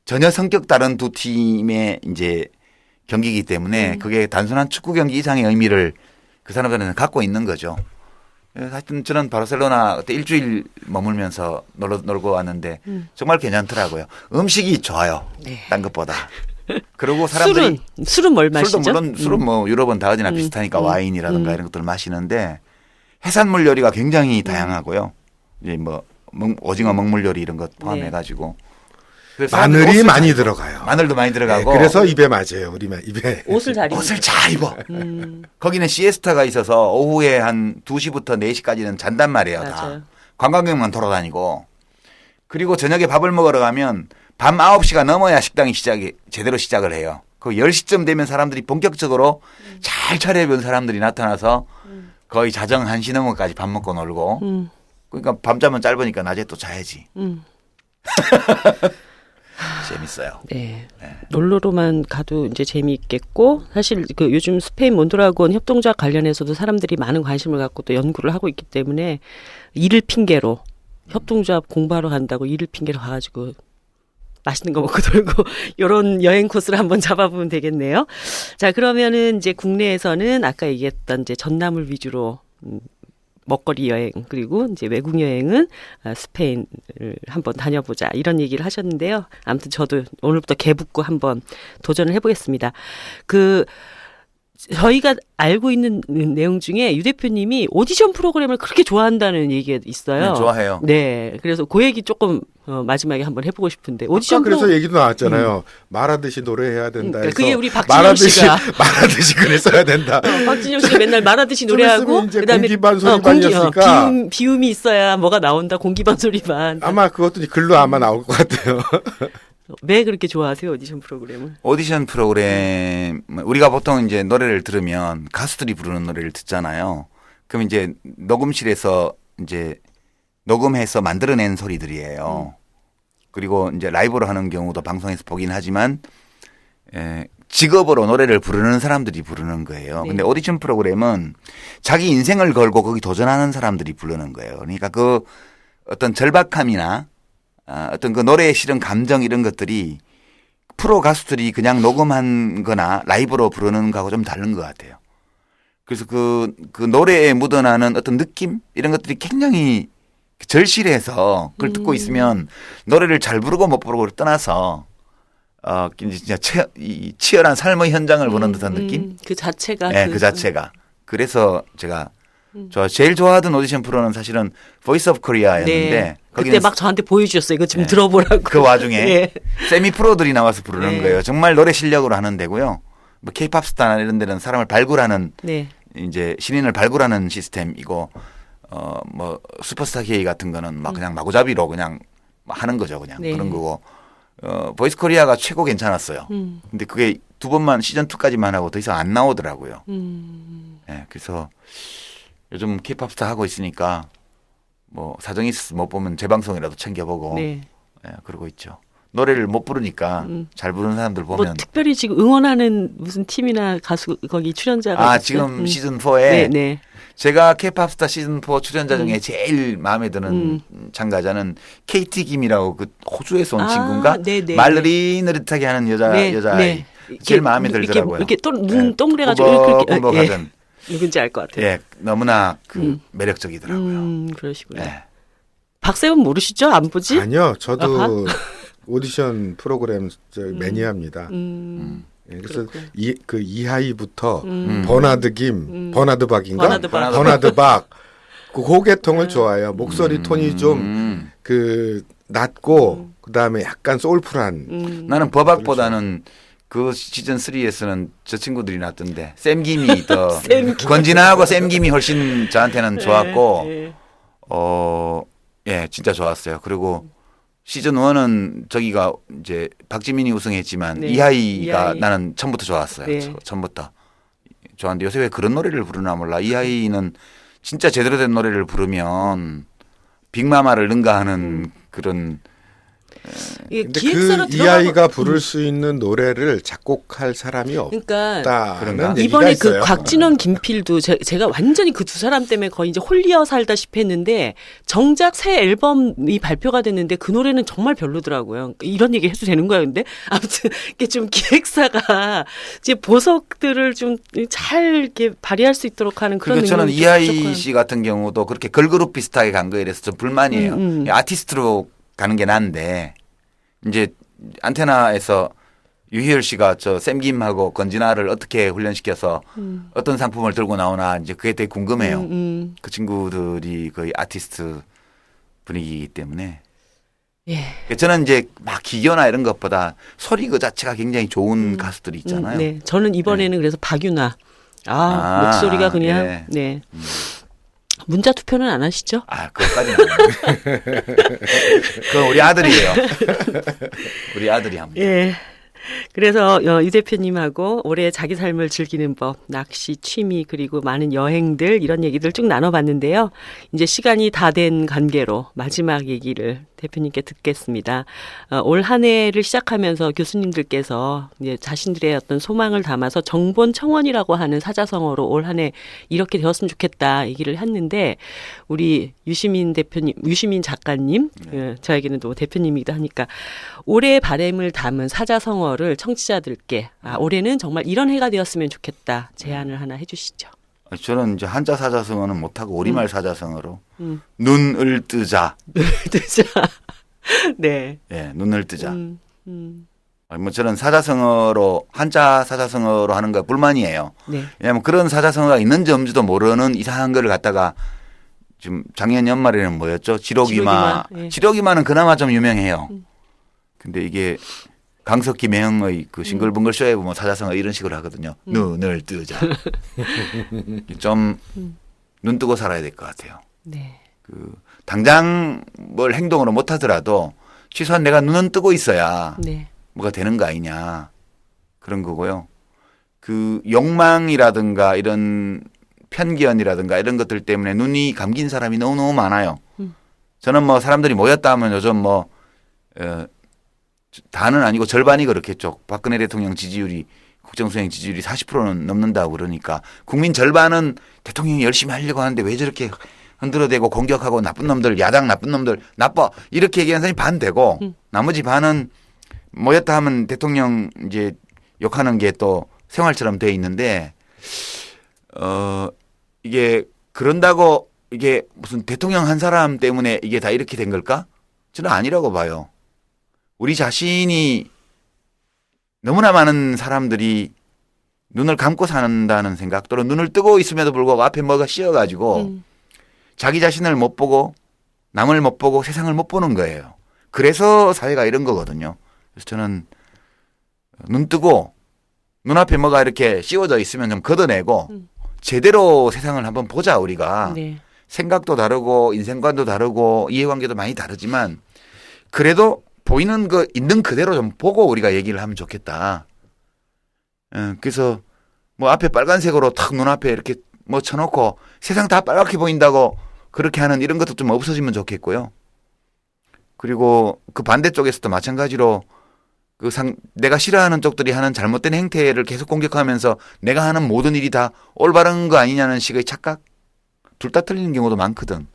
전혀 성격 다른 두 팀의 이제 경기이기 때문에 그게 단순한 축구 경기 이상의 의미를 그 사람들은 갖고 있는 거죠. 하여튼 저는 바르셀로나 그때 일주일 머물면서 놀고 왔는데 정말 괜찮더라고요. 음식이 좋아요. 네. 딴 것보다. 그리고 사람들이 술은 뭘 마시죠? 술도 물론 술은 뭐 유럽은 다 어디나 비슷하니까 와인이라든가 이런 것들을 마시는데 해산물 요리가 굉장히 다양하고요. 이제 뭐 오징어 먹물 요리 이런 것 포함해가지고 마늘이 많이 들어가요. 마늘도 많이 들어가고 네, 그래서 입에 맞아요. 우리 입에. 옷을 잘 입는. 옷을 잘 입어. 거기는 시에스타가 있어서 오후에 한 2시부터 4시까지는 잔단 말이에요. 다. 맞아요. 관광객만 돌아다니고. 그리고 저녁에 밥을 먹으러 가면 밤 9시가 넘어야 식당이 제대로 시작을 해요. 그 10시쯤 되면 사람들이 본격적으로 잘 차려입은 사람들이 나타나서 거의 자정 1시 넘어까지 밥 먹고 놀고. 그러니까 밤잠은 짧으니까 낮에 또 자야지. 재밌어요. 네. 놀러로만 가도 이제 재미있겠고 사실 그 요즘 스페인 몬드라곤 협동조합 관련해서도 사람들이 많은 관심을 갖고 또 연구를 하고 있기 때문에 일을 핑계로 협동조합 공부하러 간다고 일을 핑계로 가가지고 맛있는 거 먹고 돌고 이런 여행 코스를 한번 잡아보면 되겠네요. 자, 그러면은 이제 국내에서는 아까 얘기했던 이제 전남을 위주로 먹거리 여행 그리고 이제 외국 여행은 스페인을 한번 다녀보자 이런 얘기를 하셨는데요. 아무튼 저도 오늘부터 개붙고 한번 도전을 해보겠습니다. 저희가 알고 있는 내용 중에 유 대표님이 오디션 프로그램을 그렇게 좋아한다는 얘기가 있어요. 네, 좋아해요. 네, 그래서 그 얘기 조금 마지막에 한번 해보고 싶은데 오디션 그래서 얘기도 나왔잖아요. 말하듯이 노래해야 된다 해서 그게 우리 박진영 씨가 말하듯이 그랬어야 된다. 박진영 씨가 맨날 말하듯이 좀 노래하고 있으면 이제 그다음에 공기반 소리반이었으니까 비음이 있어야 뭐가 나온다. 공기반 소리반. 아마 그것도 글로 아마 나올 것 같아요. 왜 그렇게 좋아하세요 오디션 프로그램을? 오디션 프로그램 우리가 보통 이제 노래를 들으면 가수들이 부르는 노래를 듣잖아요. 그럼 이제 녹음실에서 이제 녹음해서 만들어낸 소리들이에요. 그리고 이제 라이브로 하는 경우도 방송에서 보긴 하지만 직업으로 노래를 부르는 사람들이 부르는 거예요. 네. 근데 오디션 프로그램은 자기 인생을 걸고 거기 도전하는 사람들이 부르는 거예요. 그러니까 그 어떤 절박함이나 어떤 그 노래에 실은 감정 이런 것들이 프로 가수들이 그냥 녹음한 거나 라이브로 부르는 거하고 좀 다른 것 같아요. 그래서 그 노래에 묻어나는 어떤 느낌 이런 것들이 굉장히 절실해서 그걸 듣고 있으면 노래를 잘 부르고 못 부르고를 떠나서 진짜 치열한 삶의 현장을 보는 듯한 느낌? 그 자체가. 네, 그 자체가. 그래서 제가 제일 좋아하던 오디션 프로는 사실은 보이스 오브 코리아였는데 네. 그때 거기는 막 저한테 보여주셨어요. 이거 좀 들어보라고. 그 와중에 네. 세미 프로들이 나와서 부르는 네. 거예요. 정말 노래 실력으로 하는 데고요. 뭐 케이팝 스타나 이런 데는 사람을 발굴하는 네. 이제 신인을 발굴하는 시스템이고 뭐 슈퍼스타 K 같은 거는 막 그냥 마구잡이로 그냥 하는 거죠. 그냥 네. 그런 거고 보이스 코리아가 최고 괜찮았어요. 근데 그게 2번만 시즌 2까지만 하고 더 이상 안 나오더라고요. 네, 그래서 요즘 케이팝 스타 하고 있으니까 뭐 사정이 있어서 못 보면 재방송이라도 챙겨보고 네. 그러고 있죠. 노래를 못 부르니까 잘 부르는 사람들 보면 뭐 특별히 지금 응원하는 무슨 팀이나 가수 거기 출연자가 있어요? 지금 시즌 4에 네, 네. 제가 케이팝 스타 시즌 4 출연자 중에 제일 마음에 드는 참가자는 KT 김이라고 그 호주에서 온 친구인가? 네네. 말 느릿느릿하게 하는 여자아이 제일 마음에 들더라고요. 이렇게 눈 동그래가지고 이렇게 꾸벅꾸벅하던 누군지 알 것 같아요. 예, 너무나 그 매력적이더라고요. 그러시군요. 예. 박세훈 모르시죠? 안 보지? 아니요, 저도 아하. 오디션 프로그램 매니아입니다. 예, 그래서 그 이하이부터 버나드 김, 버나드 박인가? 버나드 박. 버나드 박. 그 고개통을 좋아해요. 목소리 톤이 좀 그 낮고 그다음에 약간 소울풀한. 나는 버박보다는 그 시즌 3에서는 저 친구들이 낫던데 샘김이 더 권진아하고 샘김이 훨씬 저한테는 좋았고 네. 예, 진짜 좋았어요. 그리고 시즌 1은 저기가 이제 박지민이 우승했지만 네. 이하이가 이하이. 나는 처음부터 좋았어요. 네. 처음부터 좋았는데 요새 왜 그런 노래를 부르나 몰라. 이하이는 진짜 제대로 된 노래를 부르면 빅마마를 능가하는 그런 이게 근데 기획사로 그 들어가고 이하이가 부를 수 있는 노래를 작곡할 사람이 그러니까 없다는 얘기가 이번에 그 있어요. 곽진원, 김필도 제가 완전히 그 두 사람 때문에 거의 이제 홀리어 살다시피 했는데 정작 새 앨범이 발표가 됐는데 그 노래는 정말 별로더라고요. 이런 얘기 해도 되는 거야, 근데? 아무튼 이게 좀 기획사가 이제 보석들을 좀 잘 이렇게 발휘할 수 있도록 하는 그런 그리고 저는 능력이 이하이 부족한. 씨 같은 경우도 그렇게 걸그룹 비슷하게 간 거에 대해서 좀 불만이에요. 아티스트로 가는 게 난데 이제 안테나에서 유희열 씨가 저 샘김하고 건진아를 어떻게 훈련시켜서 어떤 상품을 들고 나오나 이제 그게 되게 궁금해요. 그 친구들이 거의 아티스트 분위기이기 때문에. 예. 저는 이제 막 기교나 이런 것보다 소리 그 자체가 굉장히 좋은 가수들이 있잖아요. 네. 저는 이번에는 그래서 박유나. 목소리가 그냥, 예. 네. 문자 투표는 안 하시죠? 그것까지는. 그건 우리 아들이에요. 우리 아들이 합니다. 예. 그래서 유 대표님하고 올해 자기 삶을 즐기는 법, 낚시, 취미, 그리고 많은 여행들 이런 얘기들 쭉 나눠봤는데요. 이제 시간이 다 된 관계로 마지막 얘기를 대표님께 듣겠습니다. 올 한 해를 시작하면서 교수님들께서 이제 자신들의 어떤 소망을 담아서 정본 청원이라고 하는 사자성어로 올 한 해 이렇게 되었으면 좋겠다 얘기를 했는데 우리 유시민 대표님, 유시민 작가님, 저에게는 또 대표님이기도 하니까 올해의 바람을 담은 사자성어를 청취자들께 올해는 정말 이런 해가 되었으면 좋겠다 제안을 하나 해주시죠. 저는 이제 한자 사자성어는 못하고 우리말 사자성어로 눈을 뜨자. 뜨자. 네. 예, 눈을 뜨자. 뭐 저는 사자성어로 한자 사자성어로 하는 거 불만이에요. 네. 왜냐하면 그런 사자성어가 있는지 없는지도 모르는 이상한 거를 갖다가 지금 작년 연말에는 뭐였죠? 지록이마. 예. 지록이마는 그나마 좀 유명해요. 근데 이게 강석 김혜영의 그 싱글벙글 쇼에 보면 사자성어 이런 식으로 하거든요. 눈을 뜨자. 좀 눈 뜨고 살아야 될 것 같아요. 네. 그 당장 뭘 행동으로 못 하더라도 최소한 내가 눈은 뜨고 있어야 네. 뭐가 되는 거 아니냐 그런 거고요. 그 욕망이라든가 이런 편견이라든가 이런 것들 때문에 눈이 감긴 사람이 너무너무 많아요. 저는 뭐 사람들이 모였다 하면 요즘 뭐 다는 아니고 절반이 그렇겠죠. 박근혜 대통령 지지율이 국정수행 지지율이 40%는 넘는다고 그러니까 국민 절반은 대통령이 열심히 하려고 하는데 왜 저렇게 흔들어대고 공격하고 나쁜 놈들 야당 나쁜 놈들 나빠 이렇게 얘기하는 사람이 반 되고 나머지 반은 모였다 하면 대통령 이제 욕하는 게 또 생활처럼 돼 있는데 이게 그런다고 이게 무슨 대통령 한 사람 때문에 이게 다 이렇게 된 걸까? 저는 아니라고 봐요. 우리 자신이 너무나 많은 사람들이 눈을 감고 산다는 생각 또는 눈을 뜨고 있음에도 불구하고 앞에 뭐가 씌어가지고 자기 자신을 못 보고 남을 못 보고 세상을 못 보는 거예요. 그래서 사회가 이런 거거든요. 그래서 저는 눈 뜨고 눈앞에 뭐가 이렇게 씌워져 있으면 좀 걷어내고 제대로 세상을 한번 보자 우리가. 네. 생각도 다르고 인생관도 다르고 이해관계도 많이 다르지만 그래도 보이는 거 있는 그대로 좀 보고 우리가 얘기를 하면 좋겠다. 그래서 뭐 앞에 빨간색으로 탁 눈앞에 이렇게 뭐 쳐놓고 세상 다 빨갛게 보인다고 그렇게 하는 이런 것도 좀 없어지면 좋겠고요. 그리고 그 반대쪽에서도 마찬가지로 내가 싫어하는 쪽들이 하는 잘못된 행태를 계속 공격하면서 내가 하는 모든 일이 다 올바른 거 아니냐는 식의 착각? 둘 다 틀리는 경우도 많거든.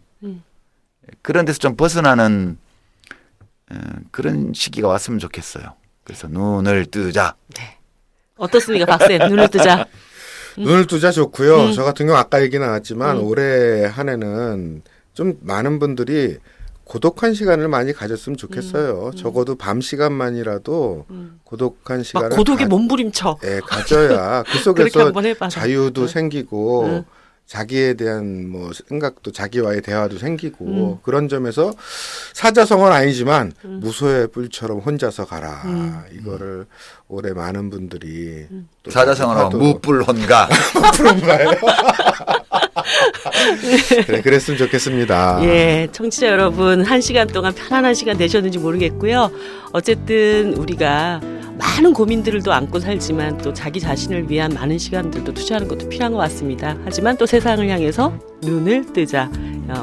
그런 데서 좀 벗어나는 그런 시기가 왔으면 좋겠어요. 그래서 눈을 뜨자. 네. 어떻습니까, 박쌤? 눈을 뜨자. 눈을 뜨자 좋고요. 저 같은 경우 아까 얘기 나왔지만 올해 한 해는 좀 많은 분들이 고독한 시간을 많이 가졌으면 좋겠어요. 적어도 밤 시간만이라도 고독한 시간을 고독에 몸부림쳐. 예, 가져야 그 그렇게 속에서 한번 해봐. 자유도 생기고 자기에 대한 뭐 생각도 자기와의 대화도 생기고 그런 점에서 사자성어는 아니지만 무소의 뿔처럼 혼자서 가라. 이거를 올해 많은 분들이 또 사자성어로 무뿔혼가. 그런가요? 네, 그랬으면 좋겠습니다. 예, 청취자 여러분, 1시간 동안 편안한 시간 되셨는지 모르겠고요. 어쨌든 우리가 많은 고민들도 안고 살지만 또 자기 자신을 위한 많은 시간들도 투자하는 것도 필요한 것 같습니다. 하지만 또 세상을 향해서 눈을 뜨자.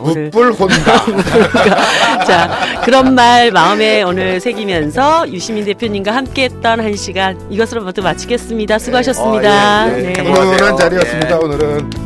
오늘 무뿔혼가. 자, 그런 말 마음에 오늘 새기면서 유시민 대표님과 함께했던 1시간 이것으로 모두 마치겠습니다. 수고하셨습니다. 예, 예. 네. 행복하세요. 훈훈한 자리였습니다. 예. 오늘은.